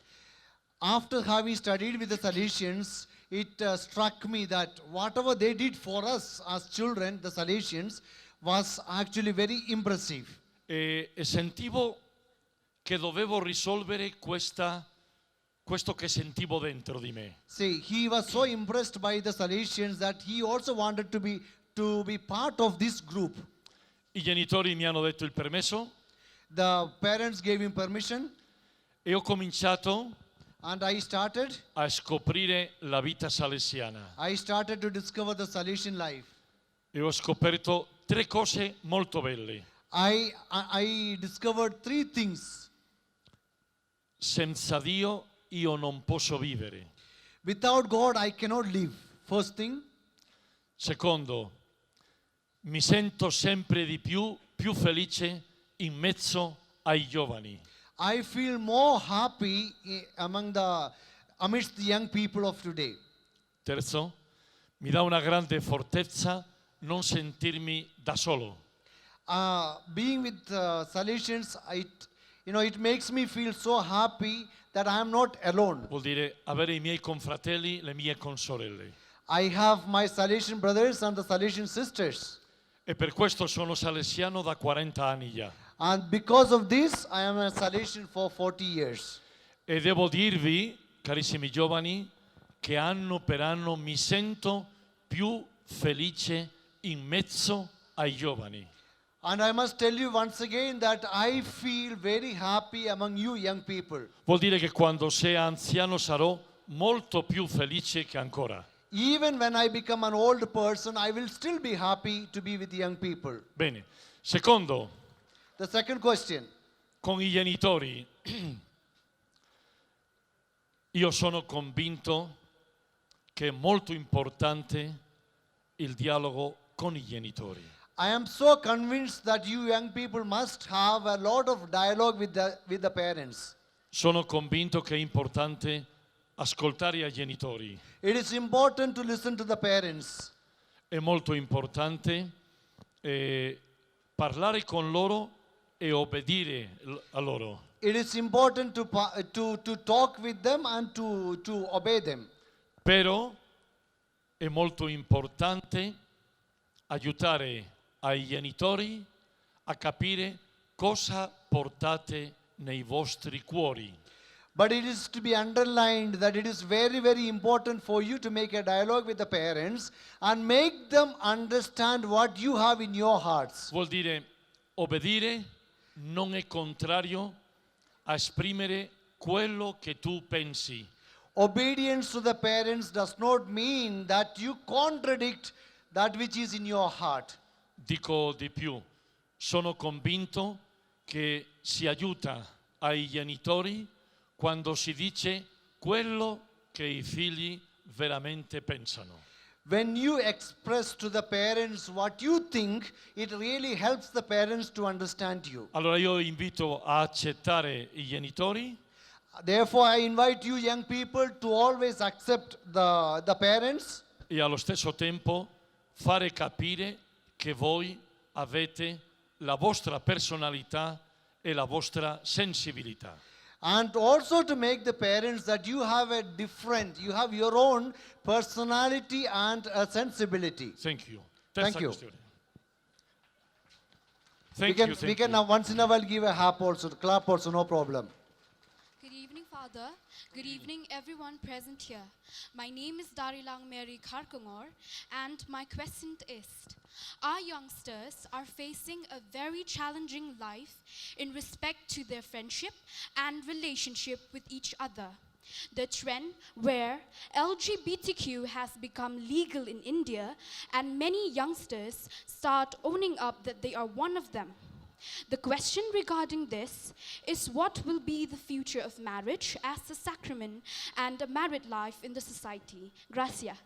after having studied with the Salesians, it struck me that whatever they did for us as children, the Salesians, was actually very impressive. E sentivo che dovevo risolvere questo che sentivo dentro di me. See, he was so impressed by the Salesians that he also wanted to be part of this group. I genitori mi hanno detto il permesso The parents gave him permission, e ho cominciato and I started a scoprire la vita salesiana. to discover the Salesian life. E ho scoperto tre cose molto belle. I discovered three things. Senza Dio io non posso vivere. Without God, I cannot live. First thing. Secondo, mi sento sempre di più felice in mezzo ai giovani. I feel more happy amidst the young people of today. Terzo, mi dà una grande fortezza non sentirmi da solo. Being with Salesians, it makes me feel so happy that I am not alone. Vuol dire avere i miei confratelli, le mie consorelle. I have my Salesian brothers and the Salesian sisters. E per questo sono salesiano da 40 anni già. And because of this, I am a Salesian for 40 years. E devo dirvi, carissimi giovani, che anno per anno mi sento più felice in mezzo ai giovani. And I must tell you once again that I feel very happy among you young people. Vuol dire che quando sia anziano sarò molto più felice che ancora. Even when I become an old person, I will still be happy to be with young people. Bene. Secondo, The second question. con i genitori, io sono convinto che è molto importante il dialogo con i genitori. I am so convinced that you young people must have a lot of dialogue with the parents. Sono convinto che è importante ascoltare i genitori. It is important to listen to the parents. È molto importante parlare con loro e obbedire a loro. It is important to talk with them and to obey them. Però è molto importante aiutare ai genitori a capire cosa portate nei vostri cuori. But it is to be underlined that it is very, very important for you to make a dialogue with the parents and make them understand what you have in your hearts. Vuol dire obbedire non è contrario a esprimere quello che tu pensi. Obedience to the parents does not mean that you contradict that which is in your heart. Dico di più, sono convinto che si aiuta ai genitori quando si dice quello che i figli veramente pensano. When you express to the parents what you think, it really helps the parents to understand you. Allora io invito a accettare i genitori. Therefore, I invite you young people to always accept the parents. E allo stesso tempo fare capire che voi avete la vostra personalità e la vostra sensibilità. And also to make the parents that you have you have your own personality and a sensibility. Thank you. Thank you. Questione. We can now once in a while give a clap also, no problem. Good evening, Father. Good evening, everyone present here. My name is Darilang Mary Kharkongor, and my question is, our youngsters are facing a very challenging life in respect to their friendship and relationship with each other. The trend where LGBTQ has become legal in India and many youngsters start owning up that they are one of them. The question regarding this is what will be the future of marriage as a sacrament and a married life in the society? Gracias.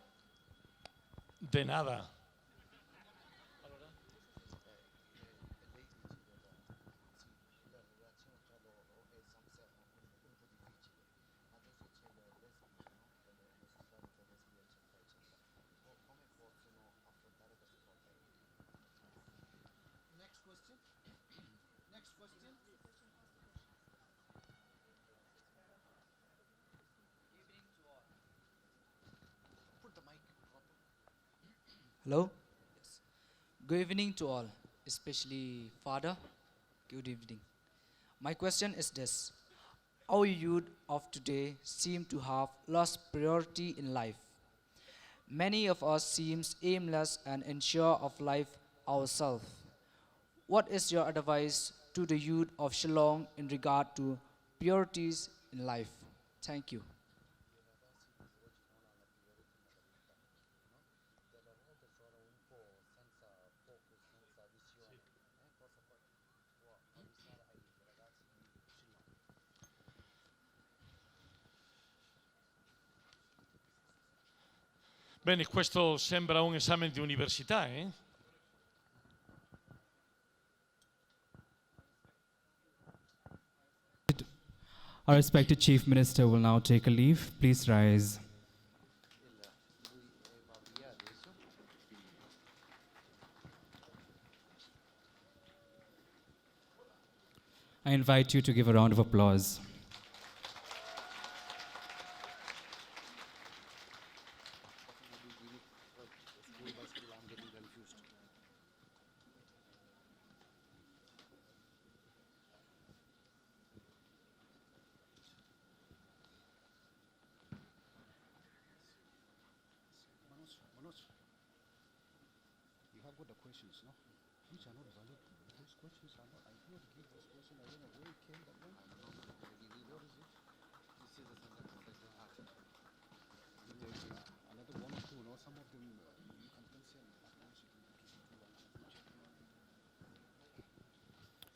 De nada. Hello? Yes. Good evening to all, especially Father. Good evening. My question is this. Our youth of today seem to have lost priority in life. Many of us seem aimless and unsure of life ourselves. What is your advice to the youth of Shillong in regard to priorities in life? Thank you. Bene, questo sembra un esame di università, eh? Our respected Chief Minister will now take a leave. Please rise. I invite you to give a round of applause.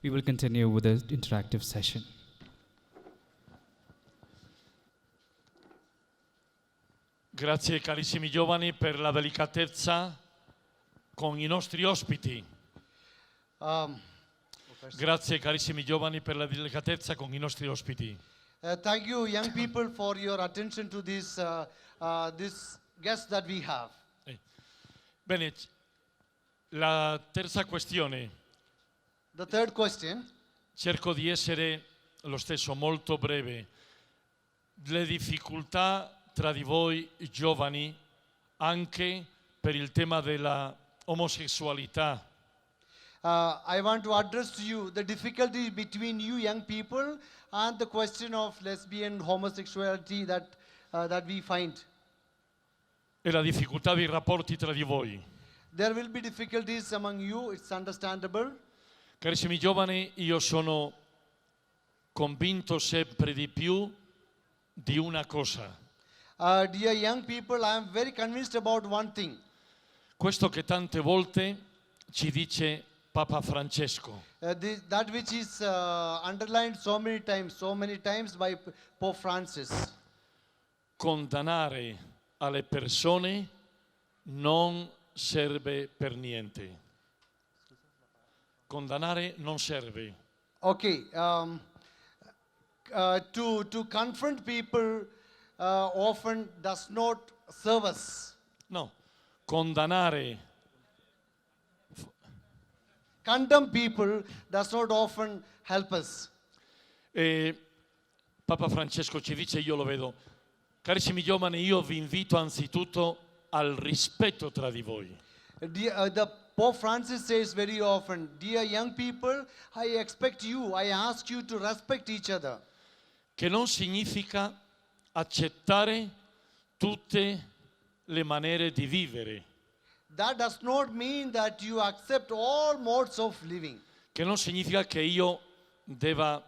We will continue with the interactive session. Grazie carissimi giovani per la delicatezza con i nostri ospiti. Grazie carissimi giovani per la delicatezza con i nostri ospiti. Thank you, young people, for your attention to this guest that we have. Bene, la terza questione. The third question. Cerco di essere lo stesso molto breve. Le difficoltà tra di voi giovani anche per il tema della omosessualità. I want to address to you the difficulty between you young people and the question of lesbian homosexuality that we find. E la difficoltà dei rapporti tra di voi. There will be difficulties among you, it's understandable. Carissimi giovani, io sono convinto sempre di più di una cosa. Dear young people, I am very convinced about one thing. Questo che tante volte ci dice Papa Francesco. That which is underlined so many times by Pope Francis. Condannare alle persone non serve per niente. Condannare non serve. Okay, to confront people often does not serve us. No, condannare. Condemn people does not often help us. Papa Francesco ci dice, io lo vedo, carissimi giovani, io vi invito anzitutto al rispetto tra di voi. The Pope Francis says very often, dear young people, I expect you, I ask you to respect each other. Che non significa accettare tutte le maniere di vivere. That does not mean that you accept all modes of living. Che non significa che io debba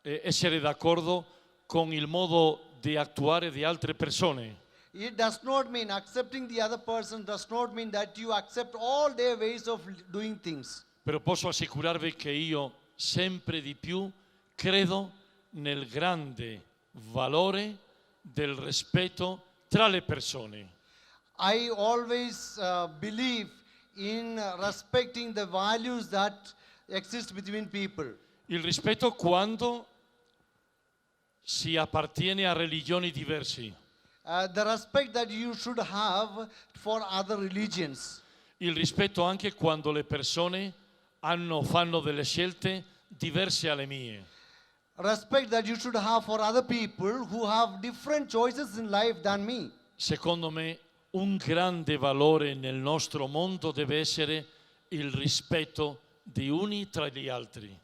essere d'accordo con il modo di attuare di altre persone. It does not mean accepting the other person does not mean that you accept all their ways of doing things. Però posso assicurarvi che io sempre di più credo nel grande valore del rispetto tra le persone. I always believe in respecting the values that exist between people. Il rispetto quando si appartiene a religioni diverse. The respect that you should have for other religions. Il rispetto anche quando le persone fanno delle scelte diverse alle mie. Respect that you should have for other people who have different choices in life than me. Secondo me un grande valore nel nostro mondo deve essere il rispetto di uni tra gli altri.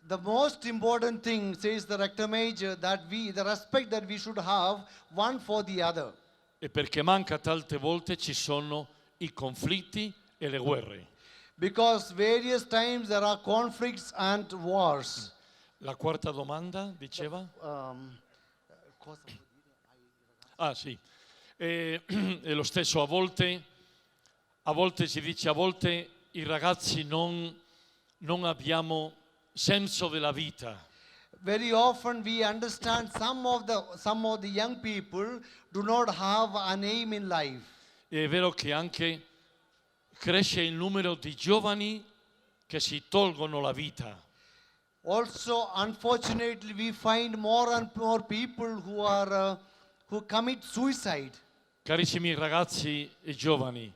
The most important thing, says the Rector Major, the respect that we should have one for the other. E perché manca tante volte ci sono i conflitti e le guerre. Because various times there are conflicts and wars. La quarta domanda diceva? Sì. E lo stesso a volte si dice, a volte i ragazzi non abbiamo senso della vita. Very often we understand some of the young people do not have an aim in life. È vero che anche cresce il numero di giovani che si tolgono la vita. Also, unfortunately, we find more and more people who commit suicide. Carissimi ragazzi e giovani,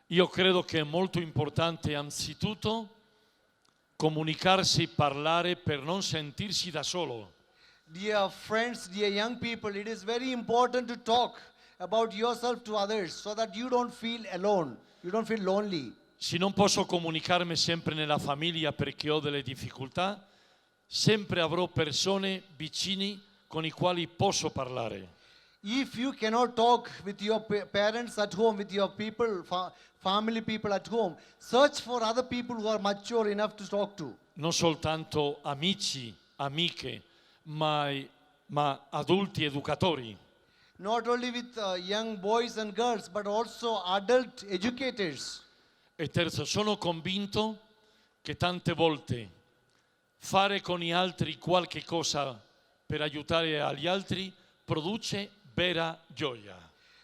io credo che è molto importante anzitutto comunicarsi, parlare per non sentirsi da solo. Dear friends, dear young people, it is very important to talk about yourself to others so that you don't feel alone, you don't feel lonely. Se non posso comunicarmi sempre nella famiglia perché ho delle difficoltà, sempre avrò persone vicini con i quali posso parlare. If you cannot talk with your parents at home, with your people, family people at home, search for other people who are mature enough to talk to. Non soltanto amici, amiche, ma adulti educatori. Not only with young boys and girls, but also adult educators. E terzo, sono convinto che tante volte fare con gli altri qualche cosa per aiutare agli altri produce vera gioia.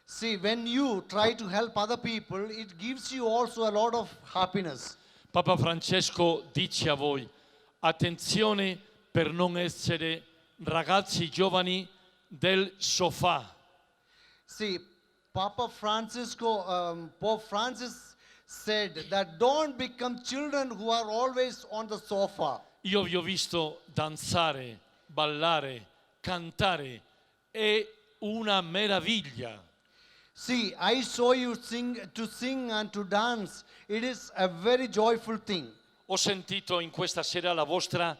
See, when you try to help other people, it gives you also a lot of happiness. Papa Francesco dice a voi, attenzione per non essere ragazzi giovani del sofà. See, Pope Francis said that don't become children who are always on the sofa. Io vi ho visto danzare, ballare, cantare, è una meraviglia. See, I saw you sing and to dance. It is a very joyful thing. Ho sentito in questa sera la vostra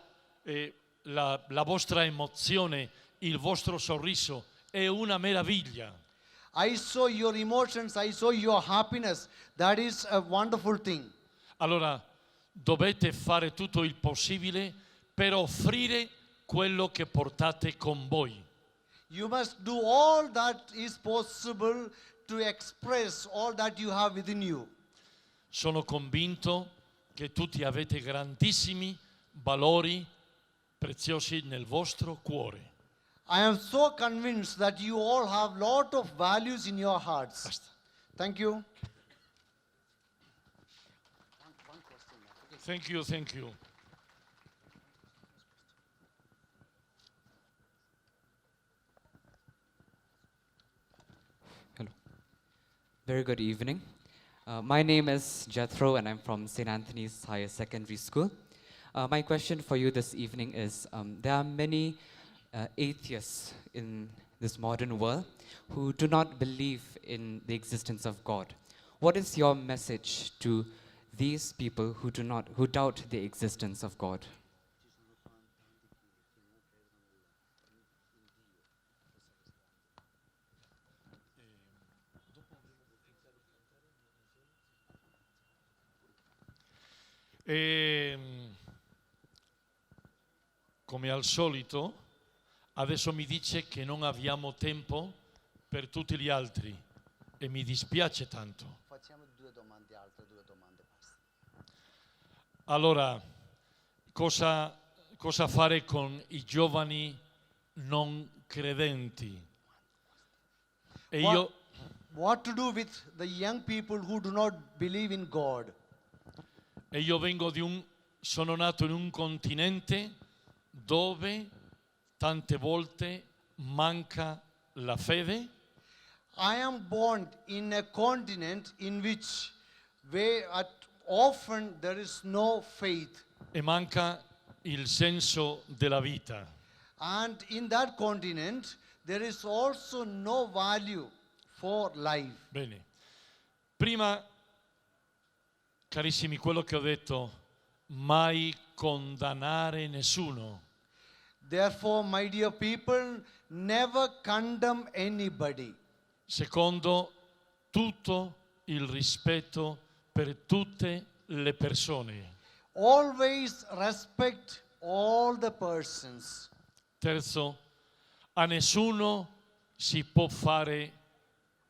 emozione, il vostro sorriso, è una meraviglia. I saw your emotions, I saw your happiness. That is a wonderful thing. Allora, dovete fare tutto il possibile per offrire quello che portate con voi. You must do all that is possible to express all that you have within you. Sono convinto che tutti avete grandissimi valori preziosi nel vostro cuore. I am so convinced that you all have lot of values in your hearts. Basta. Thank you. Thank you, thank you. Hello. Very good evening. My name is Jethro and I'm from St. Anthony's Higher Secondary School. My question for you this evening is, there are many atheists in this modern world who do not believe in the existence of God. What is your message to these people who doubt the existence of God? Come al solito, adesso mi dice che non abbiamo tempo per tutti gli altri e mi dispiace tanto. Facciamo altre due domande. Allora, cosa fare con i giovani non credenti? E What to do with the young people who do not believe in God? E io sono nato in un continente dove tante volte manca la fede. I am born in a continent in which often there is no faith. E manca il senso della vita. And in that continent there is also no value for life. Bene. Prima, carissimi, quello che ho detto, mai condannare nessuno. Therefore, my dear people, never condemn anybody. Secondo, tutto il rispetto per tutte le persone. Always respect all the persons. Terzo, a nessuno si può fare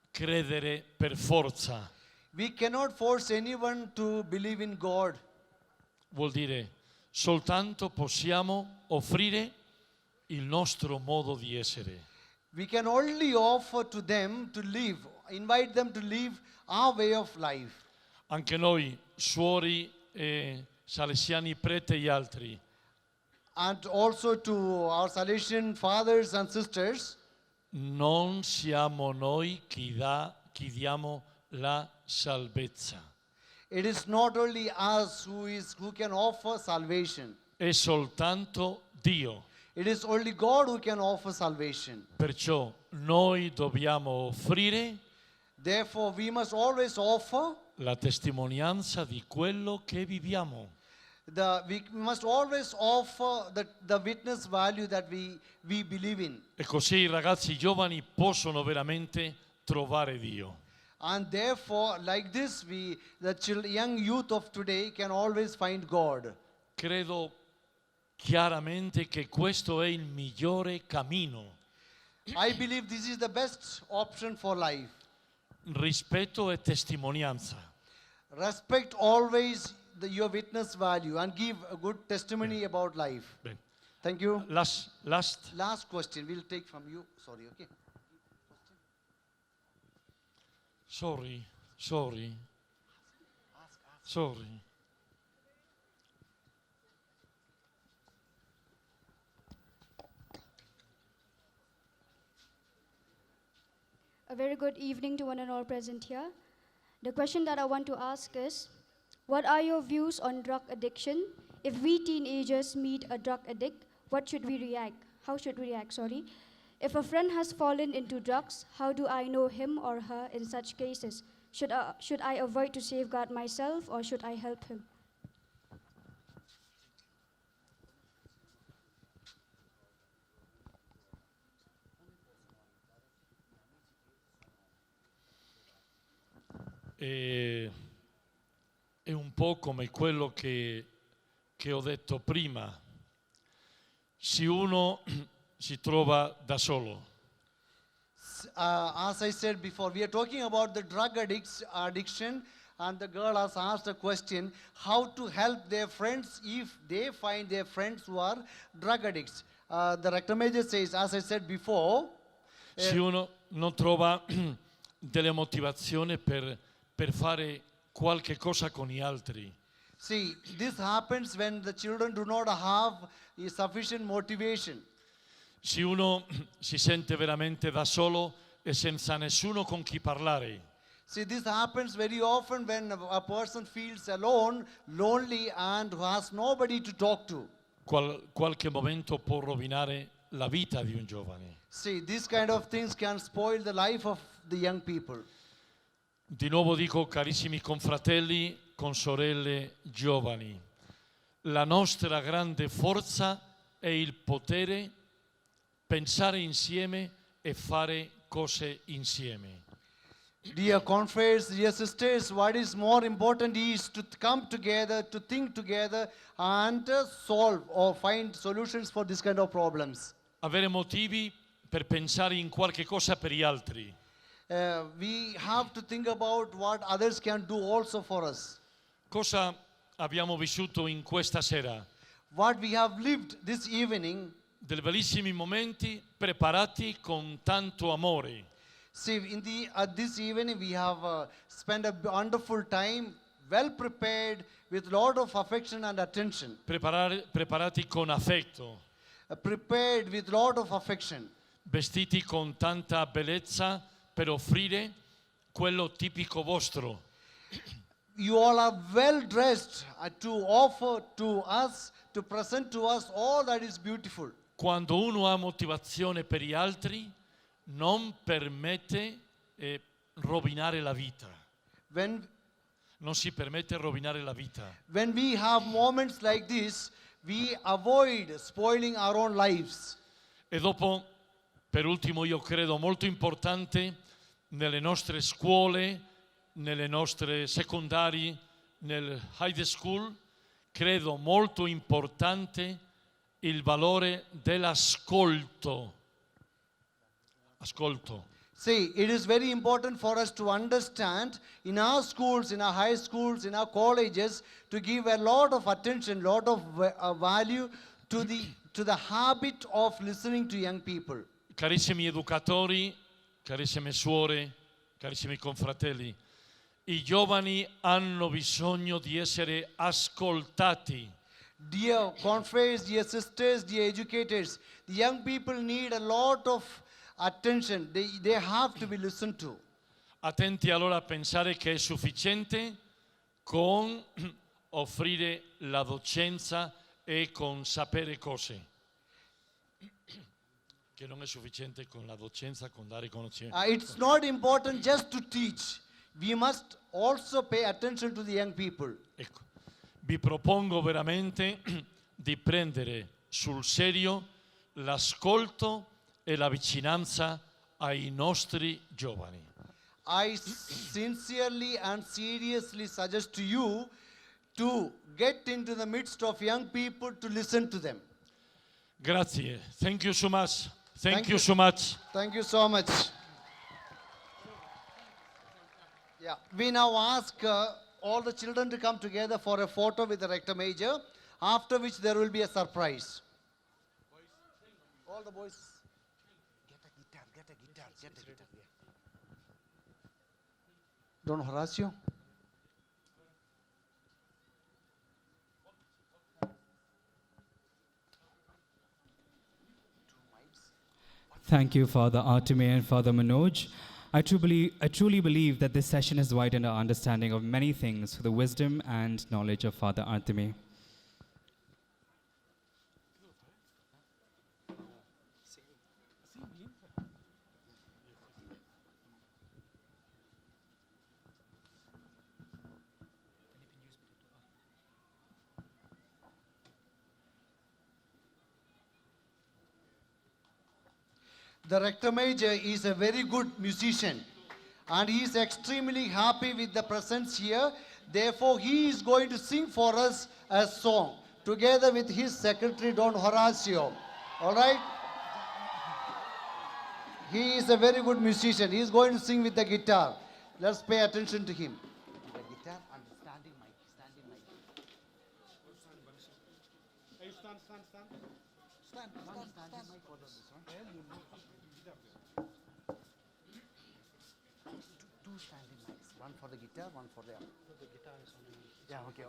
credere per forza. We cannot force anyone to believe in God. Vuol dire, soltanto possiamo offrire il nostro modo di essere. We can only offer to them to live, invite them to live our way of life. Anche noi, suori, salesiani, preti e gli altri, And also to our Salesian fathers and sisters, non siamo noi chi diamo la salvezza. it is not only us who can offer salvation. È soltanto Dio. It is only God who can offer salvation. Perciò noi dobbiamo offrire Therefore, we must always offer la testimonianza di quello che viviamo. We must always offer the witness value that we believe in. E così i ragazzi giovani possono veramente trovare Dio. And therefore, like this, young youth of today can always find God. Credo chiaramente che questo è il migliore cammino. I believe this is the best option for life. Rispetto e testimonianza. Respect always your witness value and give a good testimony about life. Bene. Thank you. Last question we'll take from you. Sorry, okay. Sorry. A very good evening to one and all present here. The question that I want to ask is, what are your views on drug addiction? If we teenagers meet a drug addict, what should we react? How should we react, sorry? If a friend has fallen into drugs, how do I know him or her in such cases? Should I avoid to safeguard myself or should I help him? È un po' come quello che ho detto prima. Se uno si trova da solo, As I said before, we are talking about the drug addiction, and the girl has asked a question, how to help their friends if they find their friends who are drug addicts. The Rector Major says, as I said before, se uno non trova delle motivazioni per fare qualche cosa con gli altri. See, this happens when the children do not have sufficient motivation. Se uno si sente veramente da solo e senza nessuno con chi parlare. See, this happens very often when a person feels alone, lonely, and who has nobody to talk to. Qualche momento può rovinare la vita di un giovane. See, these kind of things can spoil the life of the young people. Di nuovo dico, carissimi confratelli, consorelle giovani, la nostra grande forza è il potere pensare insieme e fare cose insieme. Dear confreres, dear sisters, what is more important is to come together, to think together, and solve or find solutions for this kind of problems. Avere motivi per pensare in qualche cosa per gli altri. We have to think about what others can do also for us. Cosa abbiamo vissuto in questa sera? What we have lived this evening. Dei bellissimi momenti preparati con tanto amore. See, this evening we have spent a wonderful time, well prepared, with a lot of affection and attention. Preparati con affetto. Prepared with a lot of affection. Vestiti con tanta bellezza per offrire quello tipico vostro. You all are well dressed to offer to us, to present to us all that is beautiful. Quando uno ha motivazione per gli altri, non permette rovinare la vita. Non si permette rovinare la vita. When we have moments like this, we avoid spoiling our own lives. E dopo, per ultimo, io credo molto importante nelle nostre scuole, nelle nostre secondarie, nel high school, credo molto importante il valore dell'ascolto. Ascolto. See, it is very important for us to understand in our schools, in our high schools, in our colleges, to give a lot of attention, lot of value to the habit of listening to young people. Carissimi educatori, carissime suore, carissimi confratelli, i giovani hanno bisogno di essere ascoltati. Dear confreres, dear sisters, dear educators, the young people need a lot of attention. They have to be listened to. Attenti allora a pensare che è sufficiente con offrire la docenza e con sapere cose. Che non è sufficiente con la docenza, con dare conoscenza. It's not important just to teach. We must also pay attention to the young people. Ecco. vi propongo veramente di prendere sul serio l'ascolto e la vicinanza ai nostri giovani. I sincerely and seriously suggest to you to get into the midst of young people to listen to them. Grazie. Thank you so much. Thank you you. so much. Thank you so much. Yeah, we now ask all the children to come together for a photo with the Rector Major, after which there will be a surprise. All the boys. Get a guitar, get a guitar, get a guitar. Don Horacio. Thank you, Father Artime and Father Manoj. I truly believe that this session has widened our understanding of many things through the wisdom and knowledge of Father Artime. The Rector Major is a very good musician and he is extremely happy with the presence here. Therefore, he is going to sing for us a song together with his secretary, Don Horacio. All right? He is a very good musician. He is going to sing with the guitar. Let's pay attention to him. The guitar and the standing mic. Standing mic. Stand. Standing mic for this one. Two standing mics. One for the guitar, one for the other. The guitar is on the... Yeah, okay.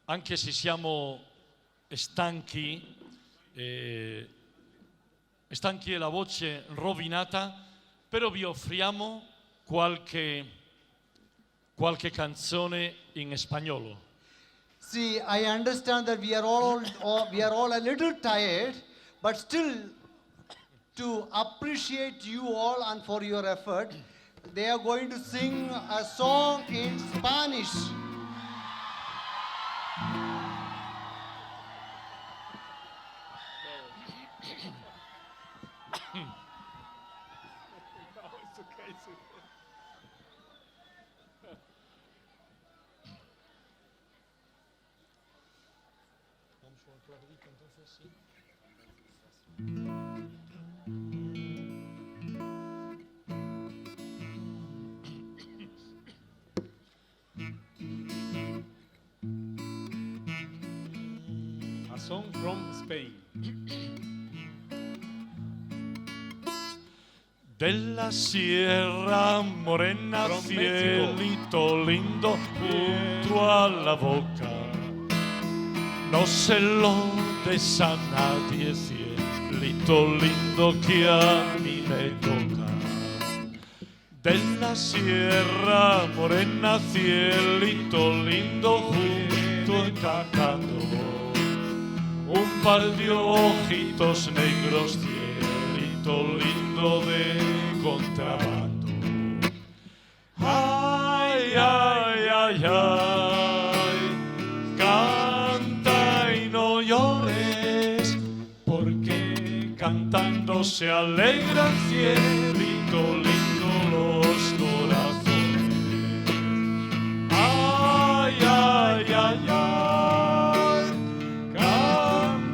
Anche se siamo stanchi e la voce rovinata, però vi offriamo qualche canzone in spagnolo. See, I understand that we are all a little tired, but still to appreciate you all and for your effort, they are going to sing a song in Spanish. A song from Spain. Della Sierra Morena, From cielito lindo junto a la boca. No se lo des a nadie, cielito lindo que a mí me toca. Della Sierra Morena, cielito lindo junto encajando. Un par de ojitos negros, cielito lindo de contrabando. Ay, ay, ay, ay, canta y no llores, porque cantando se alegran, cielito lindo, los corazones. Ay, ay, ay, ay, canta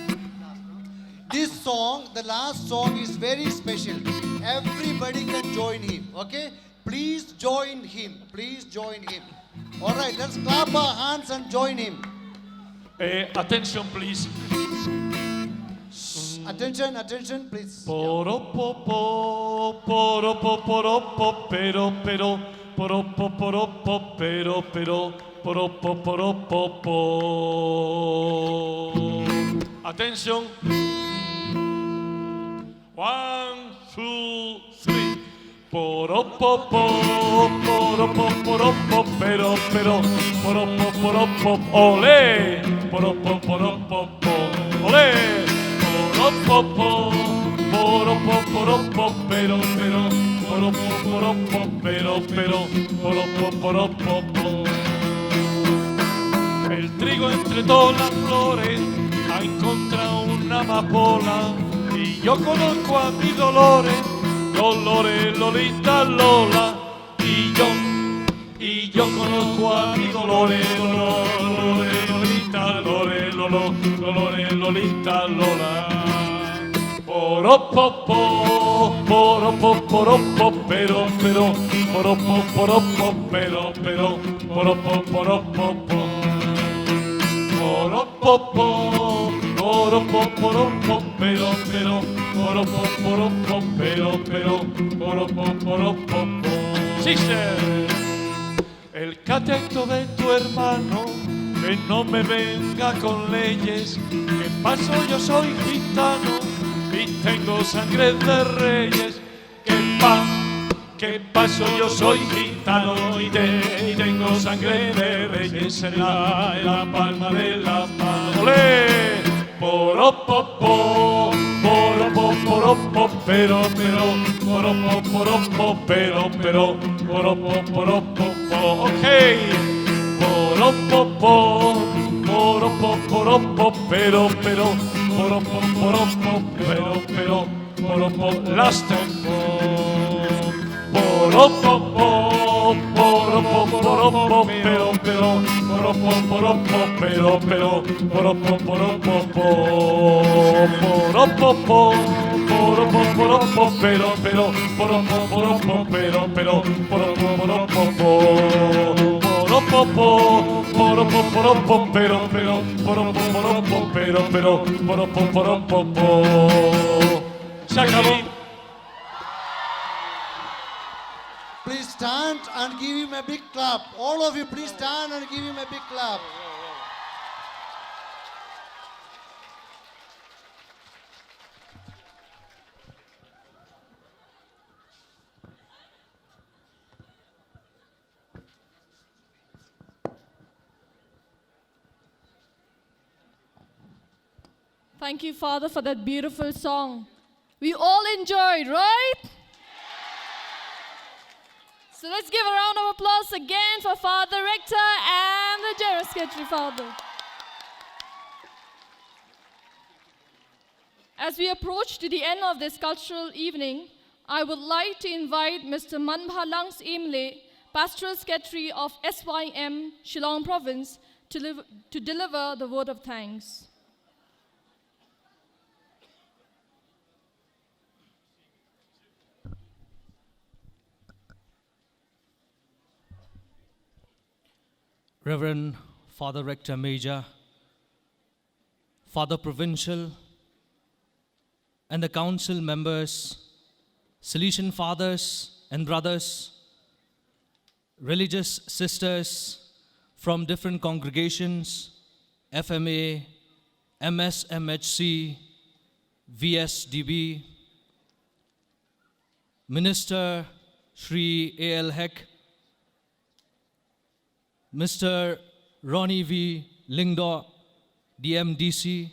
this song, the last song is very special. Everybody can join him, okay? Please join him. Please join him. All right, let's clap our hands and join him. Attention, please. Attention, attention, please. Poropopo, poropo, pero, poropo, pero, poropo. Attention. 1, 2, 3. Poropopo, pero, poropo, olé, poropo, olé, poropopo, pero, poropo. El trigo entre todas las flores ha encontrado una amapola y yo conozco a mi Dolores, Lolita, Lola, y yo conozco a mi Dolores, Lolita, Lolita, Lola. Poropopo, pero, poropo, Sister, el cateto de tu hermano, que no me venga con leyes, que paso yo soy gitano y tengo sangre de reyes, que paso yo soy gitano y tengo sangre de reyes en la palma de la mano. ¡Olé! Poropopo, pero, poropo, ok. Poropo, pero, poropo, last time. Poropo, se acabó. Please stand and give him a big clap. All of you, please stand and give him a big clap. Thank you, Father, for that beautiful song. We all enjoyed, right? So let's give a round of applause again for Father Rector and the General Secretary, Father. As we approach to the end of this cultural evening, I would like to invite Mr. Manbhalang Imle, Pastoral Secretary of SYM Shillong Province, to deliver the word of thanks. Reverend Father Rector Major, Father Provincial, and the council members, Salesian fathers and brothers, religious sisters from different congregations, FMA, MSMHC, VSDB, Minister Shri A.L. Heck, Mr. Ronnie V. Lingdo, DMDC,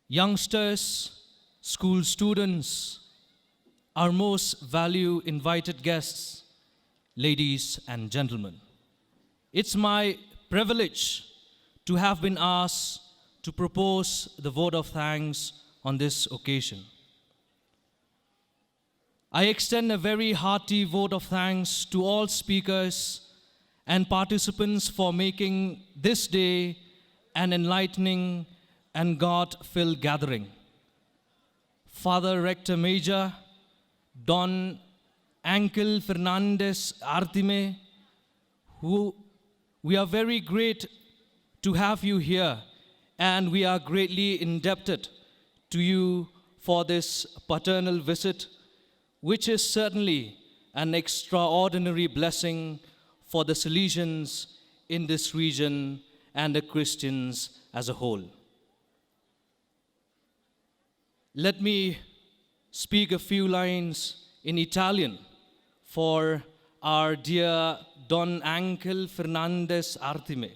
youngsters, school students, our most valued invited guests, ladies and gentlemen. It's my privilege to have been asked to propose the vote of thanks on this occasion. I extend a very hearty vote of thanks to all speakers and participants for making this day an enlightening and God-filled gathering. Father Rector Major, Don Angel Fernandez Artime, who we are very great to have you here, and we are greatly indebted to you for this paternal visit, which is certainly an extraordinary blessing for the Salesians in this region and the Christians as a whole. Let me speak a few lines in Italian for our dear Don Angel Fernandez Artime.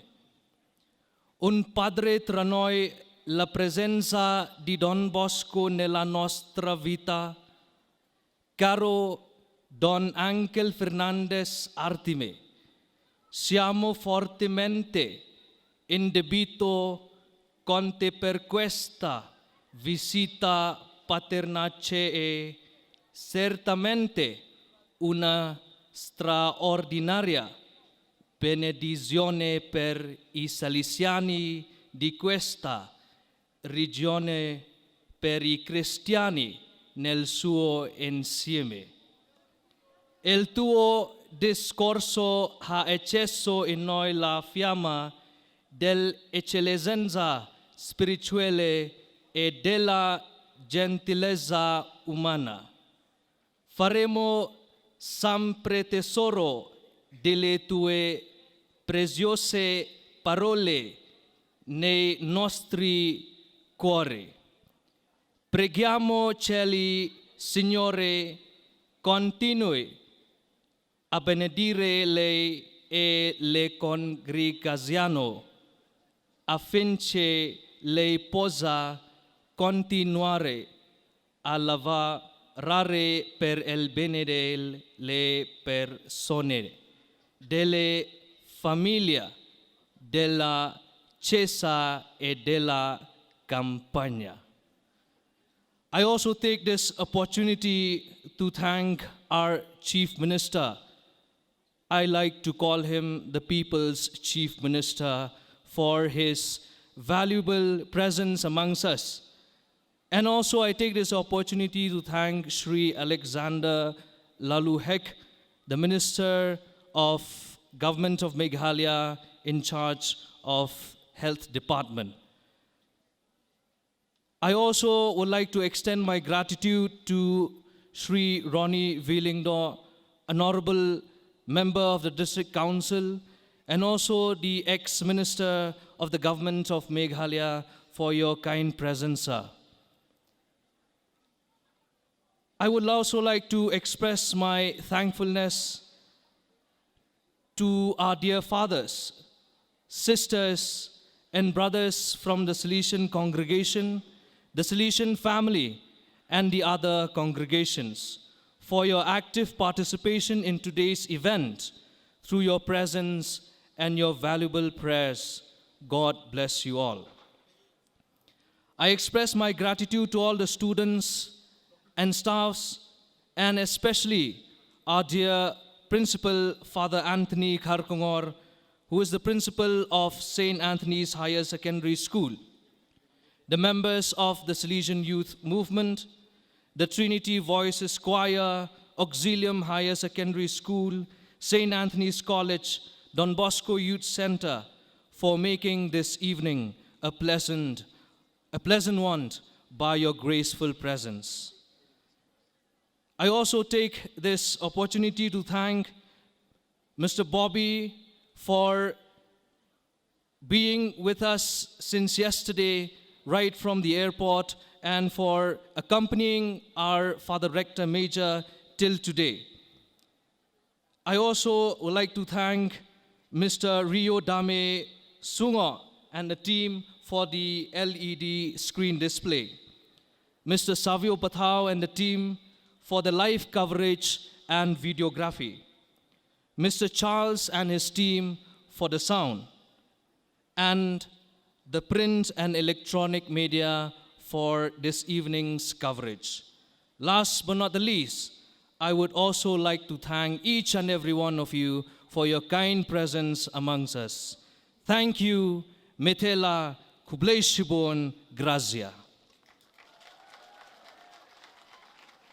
Un padre tra noi, la presenza di Don Bosco nella nostra vita. Caro Don Angel Fernandez Artime, siamo fortemente in debito con te per questa visita paternace, certamente una straordinaria benedizione per i salesiani di questa regione, per i cristiani nel suo insieme. Il tuo discorso ha acceso in noi la fiamma dell'eccellenza spirituale e della gentilezza umana. Faremo sempre tesoro delle tue preziose parole nei nostri cuori. Preghiamo cieli, Signore, continui a benedire lei e le congregazioni affinché lei possa continuare a lavorare per il bene delle persone, delle famiglie, della Chiesa e della campagna. I also take this opportunity to thank our Chief Minister. I like to call him the People's Chief Minister for his valuable presence amongst us. And also I take this opportunity to thank Sri Alexander Laluhek, the Minister of Government of Meghalaya in charge of Health Department. I also would like to extend my gratitude to Sri Ronnie Wheelingdo, Honorable Member of the District Council, and also the ex-Minister of the Government of Meghalaya for your kind presence, sir. I would also like to express my thankfulness to our dear fathers, sisters, and brothers from the Salesian congregation, the Salesian family, and the other congregations for your active participation in today's event through your presence and your valuable prayers. God bless you all. I express my gratitude to all the students and staffs, and especially our dear Principal, Father Anthony Kharkongor, who is the principal of St. Anthony's Higher Secondary School, the members of the Salesian Youth Movement, the Trinity Voices Choir, Auxilium Higher Secondary School, St. Anthony's College, Don Bosco Youth Center, for making this evening a pleasant one by your graceful presence. I also take this opportunity to thank Mr. Bobby for being with us since yesterday, right from the airport, and for accompanying our Father Rector Major till today. I also would like to thank Mr. Rio Dame Sungo and the team for the LED screen display, Mr. Savio Pathao and the team for the live coverage and videography, Mr. Charles and his team for the sound, and the print and electronic media for this evening's coverage. Last but not the least, I would also like to thank each and every one of you for your kind presence amongst us. Thank you, Metela Kubleshibon Grazia.